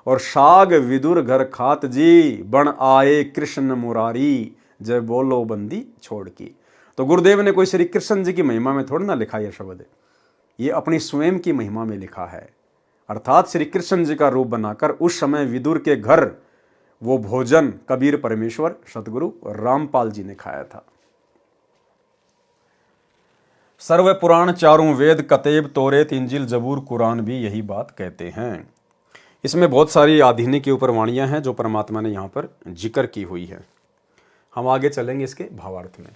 और साग विदुर घर खात जी, बण आए कृष्ण मुरारी जय बोलो बंदी छोड़ की। तो गुरुदेव ने कोई श्री कृष्ण जी की महिमा में थोड़ा ना लिखा यह शब्द, ये अपनी स्वयं की महिमा में लिखा है। अर्थात श्री कृष्ण जी का रूप बनाकर उस समय विदुर के घर वो भोजन कबीर परमेश्वर सतगुरु रामपाल जी ने खाया था। सर्व पुराण चारों वेद कतेब तोरेत इंजिल जबूर कुरान भी यही बात कहते हैं। इसमें बहुत सारी आधीनी के ऊपर वाणियां हैं जो परमात्मा ने यहाँ पर जिक्र की हुई है। हम आगे चलेंगे इसके भावार्थ में।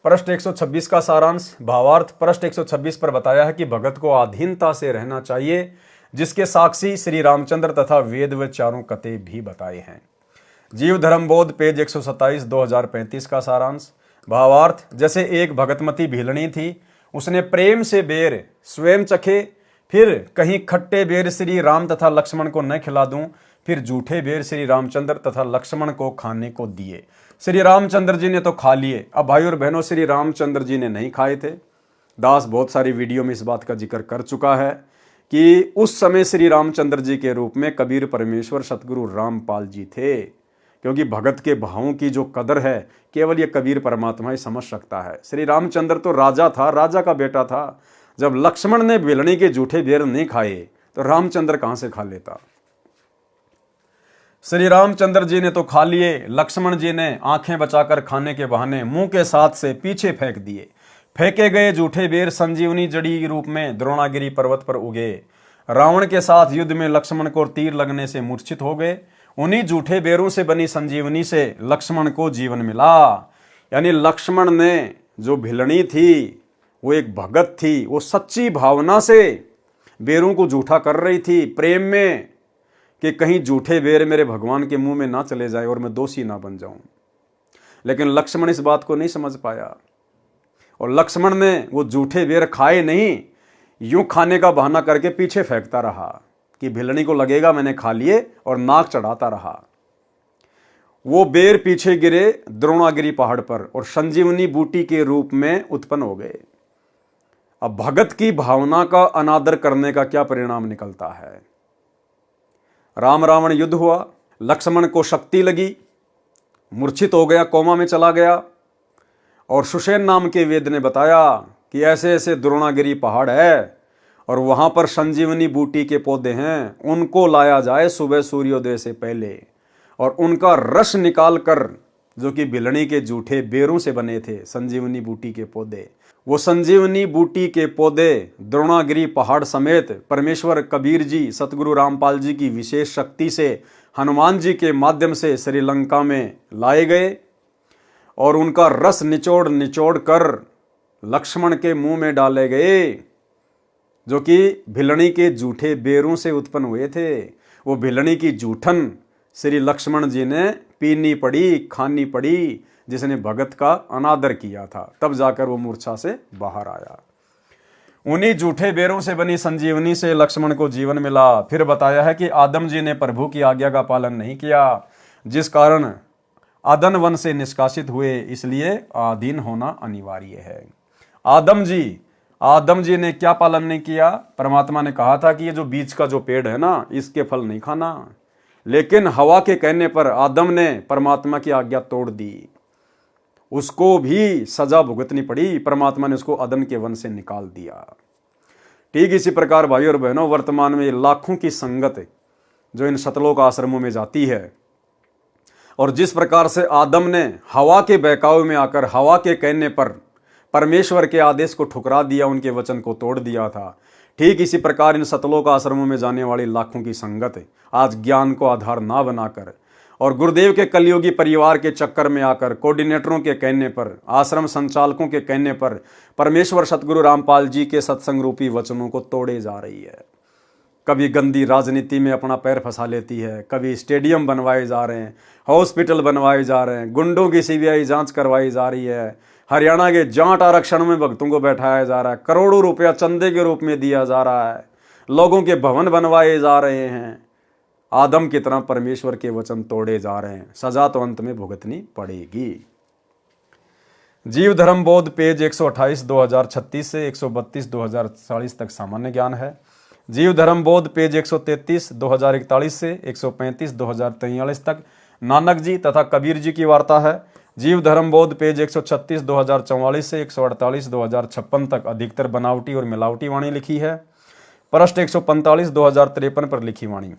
पृष्ठ 126 का सारांश। भावार्थ पृष्ठ 126 पर बताया है कि भगत को अधीनता से रहना चाहिए, जिसके साक्षी श्री रामचंद्र तथा वेद व चारों कतेब भी बताए हैं। जीव धर्मबोध पेज 127 2035 का सारांश। भावार्थ जैसे एक भगतमती भीलनी थी, उसने प्रेम से बेर स्वयं चखे, फिर कहीं खट्टे बेर श्री राम तथा लक्ष्मण को न खिला दूं, फिर झूठे बेर श्री रामचंद्र तथा लक्ष्मण को खाने को दिए। श्री रामचंद्र जी ने तो खा लिए। अब भाई और बहनों, श्री रामचंद्र जी ने नहीं खाए थे। दास बहुत सारी वीडियो में इस बात का जिक्र कर चुका है कि उस समय श्री रामचंद्र जी के रूप में कबीर परमेश्वर सतगुरु रामपाल जी थे, क्योंकि भगत के भावों की जो कदर है केवल ये कबीर परमात्मा ही समझ सकता है। श्री रामचंद्र तो राजा था, राजा का बेटा था। जब लक्ष्मण ने भिलनी के झूठे बेर नहीं खाए तो रामचंद्र कहां से खा लेता। श्री रामचंद्र जी ने तो खा लिए, लक्ष्मण जी ने आंखें बचाकर खाने के बहाने मुंह के साथ से पीछे फेंक दिए। फेंके गए झूठे बेर संजीवनी जड़ी रूप में द्रोणागिरी पर्वत पर उगे। रावण के साथ युद्ध में लक्ष्मण को तीर लगने से मूर्छित हो गए। उन्हीं झूठे बेरों से बनी संजीवनी से लक्ष्मण को जीवन मिला। यानी लक्ष्मण ने जो भिलनी थी वो एक भगत थी, वो सच्ची भावना से बेरों को झूठा कर रही थी, प्रेम में, कि कहीं झूठे बेर मेरे भगवान के मुंह में ना चले जाए और मैं दोषी ना बन जाऊं। लेकिन लक्ष्मण इस बात को नहीं समझ पाया और लक्ष्मण ने वो झूठे बेर खाए नहीं, यूं खाने का बहाना करके पीछे फेंकता रहा कि भिलनी को लगेगा मैंने खा लिए, और नाक चढ़ाता रहा। वो बेर पीछे गिरे द्रोणागिरी पहाड़ पर और संजीवनी बूटी के रूप में उत्पन्न हो गए। अब भगत की भावना का अनादर करने का क्या परिणाम निकलता है। राम रावण युद्ध हुआ, लक्ष्मण को शक्ति लगी, मूर्छित हो गया, कोमा में चला गया, और सुषेण नाम के वेद ने बताया कि ऐसे ऐसे द्रोणागिरी पहाड़ है और वहां पर संजीवनी बूटी के पौधे हैं, उनको लाया जाए सुबह सूर्योदय से पहले और उनका रस निकाल कर, जो कि भिलनी के झूठे बेरों से बने थे संजीवनी बूटी के पौधे, वो संजीवनी बूटी के पौधे द्रोणागिरी पहाड़ समेत परमेश्वर कबीर जी सतगुरु रामपाल जी की विशेष शक्ति से हनुमान जी के माध्यम से श्रीलंका में लाए गए और उनका रस निचोड़ निचोड़ कर लक्ष्मण के मुंह में डाले गए, जो कि भिलनी के झूठे बेरों से उत्पन्न हुए थे। वो भिलनी की जूठन श्री लक्ष्मण जी ने पीनी पड़ी, खानी पड़ी, जिसने भगत का अनादर किया था, तब जाकर वो मूर्छा से बाहर आया। उन्हीं झूठे बेरों से बनी संजीवनी से लक्ष्मण को जीवन मिला। फिर बताया है कि आदम जी ने प्रभु की आज्ञा का पालन नहीं किया, जिस कारण आदन वन से निष्कासित हुए, इसलिए आधीन होना अनिवार्य है। आदम जी ने क्या पालन नहीं किया। परमात्मा ने कहा था कि ये जो बीच का जो पेड़ है ना, इसके फल नहीं खाना, लेकिन हवा के कहने पर आदम ने परमात्मा की आज्ञा तोड़ दी, उसको भी सजा भुगतनी पड़ी। परमात्मा ने उसको अदन के वन से निकाल दिया। ठीक इसी प्रकार भाई और बहनों, वर्तमान में लाखों की संगत जो इन सतलोक आश्रमों में जाती है, और जिस प्रकार से आदम ने हवा के बहकावे में आकर हवा के कहने पर परमेश्वर के आदेश को ठुकरा दिया, उनके वचन को तोड़ दिया था, ठीक इसी प्रकार इन सतलोक आश्रमों में जाने वाली लाखों की संगत आज ज्ञान को आधार ना बनाकर और गुरुदेव के कलयुगी परिवार के चक्कर में आकर कोऑर्डिनेटरों के कहने पर, आश्रम संचालकों के कहने पर परमेश्वर सतगुरु रामपाल जी के सत्संग रूपी वचनों को तोड़े जा रही है। कभी गंदी राजनीति में अपना पैर फंसा लेती है, कभी स्टेडियम बनवाए जा रहे हैं, हॉस्पिटल बनवाए जा रहे हैं, गुंडों की सीबीआई जांच करवाई जा रही है, हरियाणा के जाट आरक्षण में भक्तों को बैठाया जा रहा है, करोड़ों रुपया चंदे के रूप में दिया जा रहा है, लोगों के भवन बनवाए जा रहे हैं। आदम की तरह परमेश्वर के वचन तोड़े जा रहे हैं, सजा तो अंत में भुगतनी पड़ेगी। जीव धर्म बोध पेज 128 2036 से 132 2040 तक सामान्य ज्ञान है। जीव धर्म बोध पेज 133 2041 से 135 2043 तक नानक जी तथा कबीर जी की वार्ता है। जीव धर्म बोध पेज 136 2044 से 148 2056 तक अधिकतर बनावटी और मिलावटी वाणी लिखी है। पृष्ठ 145 2053 पर लिखी वाणी।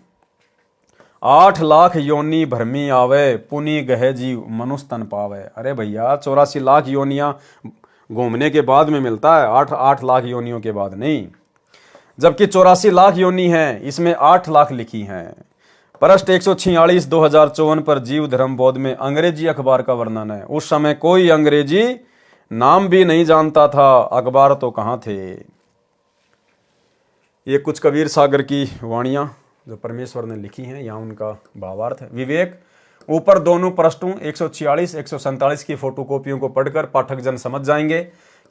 8 लाख योनि भरमी आवे, पुनि गहे जीव मनुष्य तन पावे। अरे भैया 84 लाख योनियां घूमने के बाद में मिलता है, 8 लाख योनियों के बाद नहीं। जबकि 84 लाख योनि है, इसमें 8 लाख लिखी हैं। पृष्ठ 146 2054 पर जीव धर्म बोध में अंग्रेजी अखबार का वर्णन है। उस समय कोई अंग्रेजी नाम भी नहीं जानता था, अखबार तो कहां थे। ये कुछ कबीर सागर की वाणियां जो परमेश्वर ने लिखी हैं, यहाँ उनका भावार्थ है। विवेक ऊपर दोनों पृष्ठों 146 147 की फोटोकॉपियों को पढ़कर पाठक जन समझ जाएंगे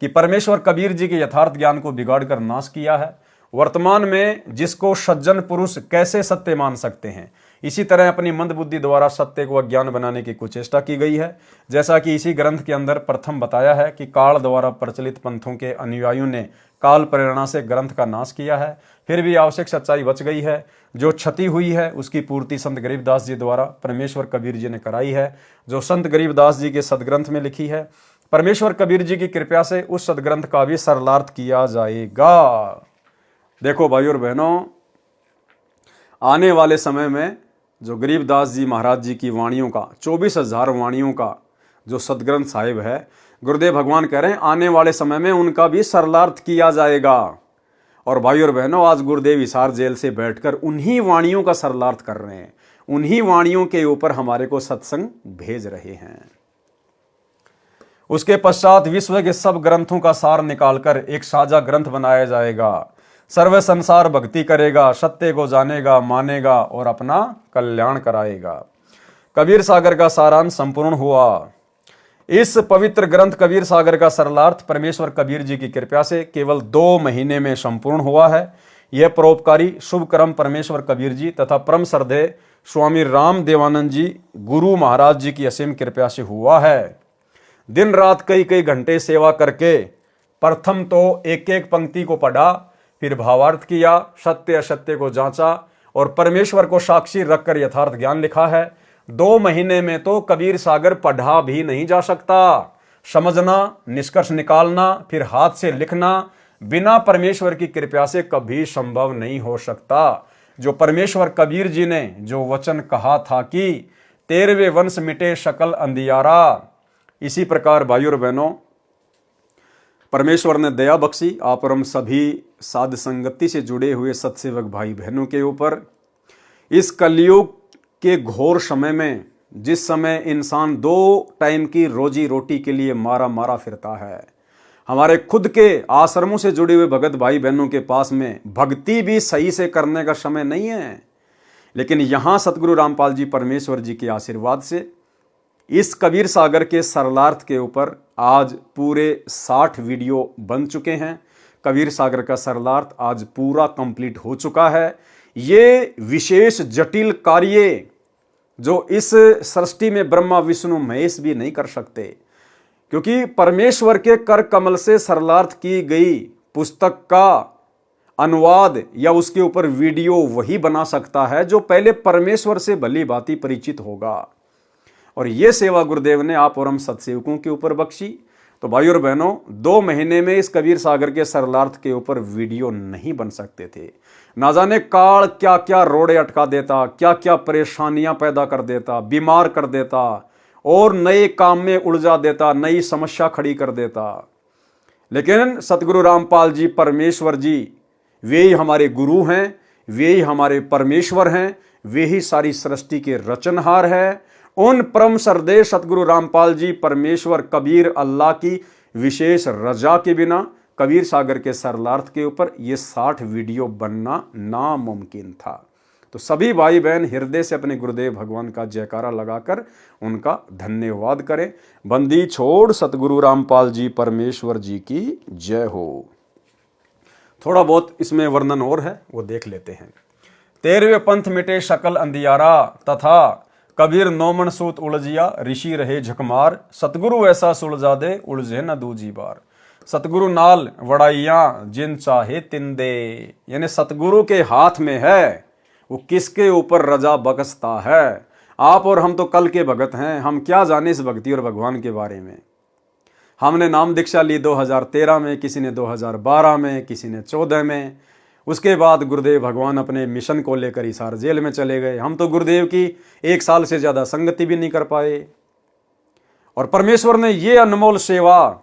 कि परमेश्वर कबीर जी के यथार्थ ज्ञान को बिगाड़ कर नाश किया है। वर्तमान में जिसको सज्जन पुरुष कैसे सत्य मान सकते हैं, इसी तरह अपनी मंदबुद्धि द्वारा सत्य को अज्ञान बनाने की कुचेष्टा की गई है। जैसा कि इसी ग्रंथ के अंदर प्रथम बताया है कि काल द्वारा प्रचलित पंथों के अनुयायियों ने काल प्रेरणा से ग्रंथ का नाश किया है, फिर भी आवश्यक सच्चाई बच गई है। जो क्षति हुई है उसकी पूर्ति संत गरीबदास जी द्वारा परमेश्वर कबीर जी ने कराई है, जो संत गरीबदास जी के सदग्रंथ में लिखी है। परमेश्वर कबीर जी की कृपा से उस सदग्रंथ का भी सरलार्थ किया जाएगा। देखो भाई और बहनों, आने वाले समय में जो गरीबदास जी महाराज जी की वाणियों का 24,000 वाणियों का जो सदग्रंथ साहिब है, गुरुदेव भगवान कह रहे हैं आने वाले समय में उनका भी सरलार्थ किया जाएगा। और भाई और बहनों, आज गुरुदेव हिसार जेल से बैठकर उन्हीं वाणियों का सरलार्थ कर रहे हैं, उन्हीं वाणियों के ऊपर हमारे को सत्संग भेज रहे हैं। उसके पश्चात विश्व के सब ग्रंथों का सार निकालकर एक साझा ग्रंथ बनाया जाएगा। सर्व संसार भक्ति करेगा, सत्य को जानेगा, मानेगा और अपना कल्याण कराएगा। कबीर सागर का सारांश संपूर्ण हुआ। इस पवित्र ग्रंथ कबीर सागर का सरलार्थ परमेश्वर कबीर जी की कृपा से केवल 2 महीने में संपूर्ण हुआ है। यह परोपकारी शुभ कर्म परमेश्वर कबीर जी तथा परम श्रद्धेय स्वामी राम देवानंद जी गुरु महाराज जी की असीम कृपा से हुआ है। दिन रात कई कई घंटे सेवा करके प्रथम तो एक एक पंक्ति को पढ़ा, फिर भावार्थ किया, सत्य असत्य को जांचा और परमेश्वर को साक्षी रखकर यथार्थ ज्ञान लिखा है। 2 महीने में तो कबीर सागर पढ़ा भी नहीं जा सकता। समझना, निष्कर्ष निकालना, फिर हाथ से लिखना बिना परमेश्वर की कृपा से कभी संभव नहीं हो सकता। जो परमेश्वर कबीर जी ने जो वचन कहा था कि 13वें वंश मिटे सकल अंधियारा, इसी प्रकार भाइयों और बहनों, परमेश्वर ने दया बख्शी आप और हम सभी साध संगति से जुड़े हुए सत्सेवक भाई बहनों के ऊपर। इस कलयुग के घोर समय में, जिस समय इंसान 2 टाइम की रोजी रोटी के लिए मारा मारा फिरता है, हमारे खुद के आश्रमों से जुड़े हुए भगत भाई बहनों के पास में भक्ति भी सही से करने का समय नहीं है। लेकिन यहाँ सतगुरु रामपाल जी परमेश्वर जी के आशीर्वाद से इस कबीर सागर के सरलार्थ के ऊपर आज पूरे 60 वीडियो बन चुके हैं। कबीर सागर का सरलार्थ आज पूरा कंप्लीट हो चुका है। ये विशेष जटिल कार्य जो इस सृष्टि में ब्रह्मा विष्णु महेश भी नहीं कर सकते, क्योंकि परमेश्वर के कर कमल से सरलार्थ की गई पुस्तक का अनुवाद या उसके ऊपर वीडियो वही बना सकता है जो पहले परमेश्वर से भली भांति परिचित होगा। और ये सेवा गुरुदेव ने आप और हम सत्सेवकों के ऊपर बख्शी। तो भाई और बहनों, 2 महीने में इस कबीर सागर के सरलार्थ के ऊपर वीडियो नहीं बन सकते थे। ना जाने काल क्या क्या रोड़े अटका देता, क्या क्या परेशानियां पैदा कर देता, बीमार कर देता और नए काम में उलझा देता, नई समस्या खड़ी कर देता। लेकिन सतगुरु रामपाल जी परमेश्वर जी, वे ही हमारे गुरु हैं, वे ही हमारे परमेश्वर हैं, वे ही सारी सृष्टि के रचनहार हैं। उन परम श्रद्धेय सतगुरु रामपाल जी परमेश्वर कबीर अल्लाह की विशेष रजा के बिना कबीर सागर के सरलार्थ के ऊपर ये 60 वीडियो बनना नामुमकिन था। तो सभी भाई बहन हृदय से अपने गुरुदेव भगवान का जयकारा लगाकर उनका धन्यवाद करें। बंदी छोड़ सतगुरु रामपाल जी परमेश्वर जी की जय हो। थोड़ा बहुत इसमें वर्णन और है, वो देख लेते हैं। 13वें पंथ मिटे सकल अंधियारा तथा कबीर नौमन सूत उलझिया ऋषि रहे झकमार, सतगुरु ऐसा सुलझा दे उलझे न दूजी बार। सतगुरु नाल वड़ाइया जिन चाहे तिन दे, यानी सतगुरु के हाथ में है वो किसके ऊपर रजा बख्शता है। आप और हम तो कल के भगत हैं, हम क्या जाने इस भक्ति और भगवान के बारे में। हमने नाम दीक्षा ली 2013 में, किसी ने 2012 में, किसी ने 14 में। उसके बाद गुरुदेव भगवान अपने मिशन को लेकर हिसार जेल में चले गए। हम तो गुरुदेव की 1 साल से ज़्यादा संगति भी नहीं कर पाए। और परमेश्वर ने ये अनमोल सेवा,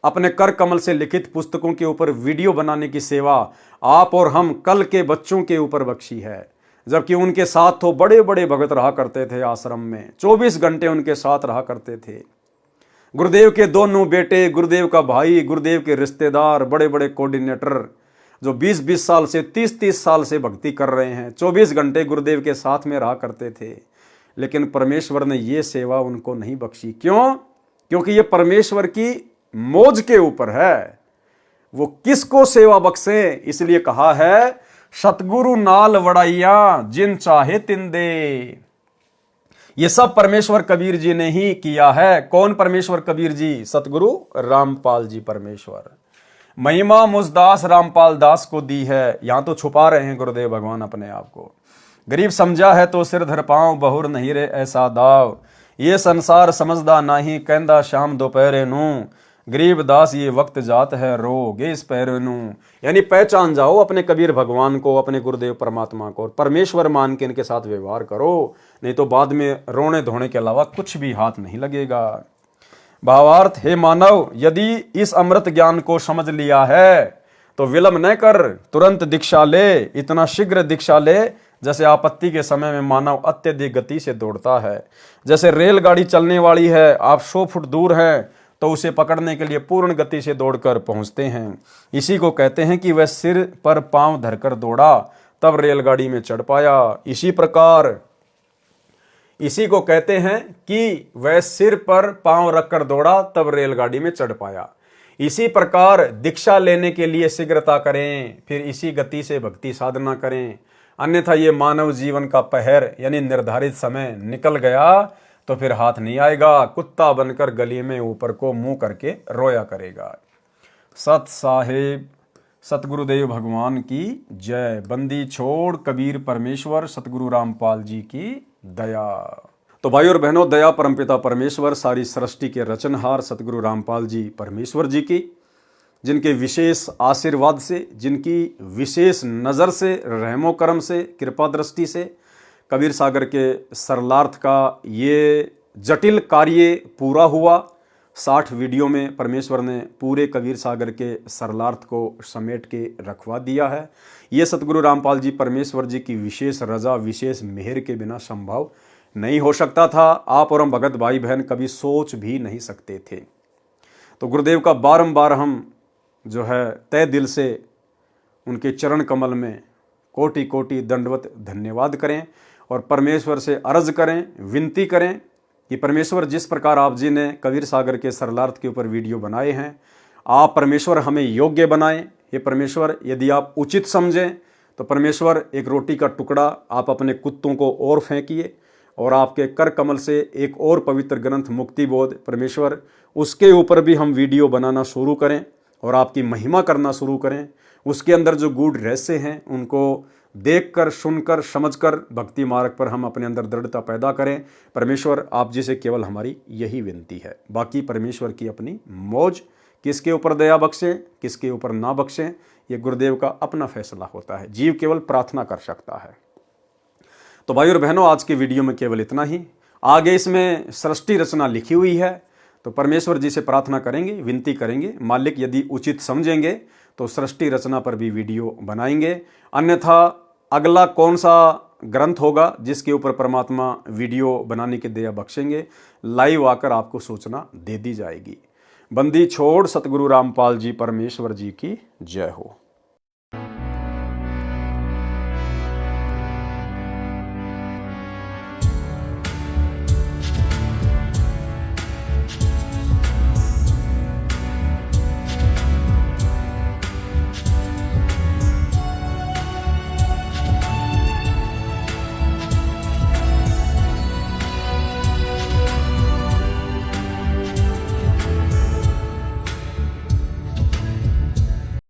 अपने कर कमल से लिखित पुस्तकों के ऊपर वीडियो बनाने की सेवा आप और हम कल के बच्चों के ऊपर बख्शी है। जबकि उनके साथ तो बड़े बड़े भगत रहा करते थे आश्रम में, 24 घंटे उनके साथ रहा करते थे। गुरुदेव के दोनों बेटे, गुरुदेव का भाई, गुरुदेव के रिश्तेदार, बड़े बड़े कोऑर्डिनेटर जो 20-20 साल से 30-30 साल से भक्ति कर रहे हैं, 24 घंटे गुरुदेव के साथ में रहा करते थे। लेकिन परमेश्वर ने ये सेवा उनको नहीं बख्शी। क्यों? क्योंकि ये परमेश्वर की मौज के ऊपर है। वो किसको सेवा बख्शे, इसलिए कहा है सतगुरु नाल वड़ाइया जिन चाहे तिन दे। ये सब परमेश्वर कबीर जी ने ही किया है। कौन परमेश्वर कबीर जी? सतगुरु रामपाल जी परमेश्वर। महिमा मुझदास रामपाल दास को दी है। यहां तो छुपा रहे हैं गुरुदेव भगवान अपने आप को। गरीब समझा है तो सिर धर पांव, बहुर नहीं रे ऐसा दाव। ये संसार समझदा नहीं, कहंदा शाम दोपहरे नू। गरीब दास ये वक्त जात है, रोगे इस पैरे नू। यानी पहचान जाओ अपने कबीर भगवान को, अपने गुरुदेव परमात्मा को, परमेश्वर मान के इनके साथ व्यवहार करो, नहीं तो बाद में रोने धोने के अलावा कुछ भी हाथ नहीं लगेगा। भावार्थ, हे मानव, यदि इस अमृत ज्ञान को समझ लिया है तो विलंब न कर, तुरंत दीक्षा ले। इतना शीघ्र दीक्षा ले जैसे आपत्ति के समय में मानव अत्यधिक गति से दौड़ता है। जैसे रेलगाड़ी चलने वाली है, आप 100 फुट दूर हैं तो उसे पकड़ने के लिए पूर्ण गति से दौड़कर पहुंचते हैं। इसी को कहते हैं कि वह सिर पर पांव धरकर दौड़ा तब रेलगाड़ी में चढ़ पाया। इसी प्रकार इसी को कहते हैं कि वह सिर पर पांव रखकर दौड़ा तब रेलगाड़ी में चढ़ पाया। इसी प्रकार दीक्षा लेने के लिए शीघ्रता करें, फिर इसी गति से भक्ति साधना करें, अन्यथा ये मानव जीवन का पहर यानी निर्धारित समय निकल गया तो फिर हाथ नहीं आएगा। कुत्ता बनकर गली में ऊपर को मुंह करके रोया करेगा। सत साहेब सतगुरुदेव भगवान की जय। बंदी छोड़ कबीर परमेश्वर, सतगुरु रामपाल जी की दया। तो भाई और बहनों, दया परमपिता परमेश्वर, सारी सृष्टि के रचनहार सतगुरु रामपाल जी परमेश्वर जी की, जिनके विशेष आशीर्वाद से, जिनकी विशेष नज़र से, रहमो करम से, कृपा दृष्टि से कबीर सागर के सरलार्थ का ये जटिल कार्य पूरा हुआ। 60 वीडियो में परमेश्वर ने पूरे कबीर सागर के सरलार्थ को समेट के रखवा दिया है। ये सतगुरु रामपाल जी परमेश्वर जी की विशेष रजा, विशेष मेहर के बिना संभव नहीं हो सकता था। आप और हम भगत भाई बहन कभी सोच भी नहीं सकते थे। तो गुरुदेव का बारंबार हम जो है तय दिल से उनके चरण कमल में कोटि कोटि दंडवत धन्यवाद करें और परमेश्वर से अर्ज करें, विनती करें कि परमेश्वर जिस प्रकार आप जी ने कबीर सागर के सरलार्थ के ऊपर वीडियो बनाए हैं, आप परमेश्वर हमें योग्य बनाएं। ये परमेश्वर यदि आप उचित समझें तो परमेश्वर एक रोटी का टुकड़ा आप अपने कुत्तों को और फेंकिए और आपके कर कमल से एक और पवित्र ग्रंथ मुक्ति बोध परमेश्वर, उसके ऊपर भी हम वीडियो बनाना शुरू करें और आपकी महिमा करना शुरू करें। उसके अंदर जो गूढ़ रहस्य हैं उनको देखकर, सुनकर, समझकर भक्ति मार्ग पर हम अपने अंदर दृढ़ता पैदा करें। परमेश्वर आप जी से केवल हमारी यही विनती है। बाकी परमेश्वर की अपनी मौज, किसके ऊपर दया बख्शें, किसके ऊपर ना बख्शें, ये गुरुदेव का अपना फैसला होता है। जीव केवल प्रार्थना कर सकता है। तो भाई और बहनों, आज के वीडियो में केवल इतना ही। आगे इसमें सृष्टि रचना लिखी हुई है तो परमेश्वर जी से प्रार्थना करेंगे, विनती करेंगे, मालिक यदि उचित समझेंगे तो सृष्टि रचना पर भी वीडियो बनाएंगे। अन्यथा अगला कौन सा ग्रंथ होगा जिसके ऊपर परमात्मा वीडियो बनाने की दया बख्शेंगे, लाइव आकर आपको सूचना दे दी जाएगी। बंदी छोड़ सतगुरु रामपाल जी परमेश्वर जी की जय हो।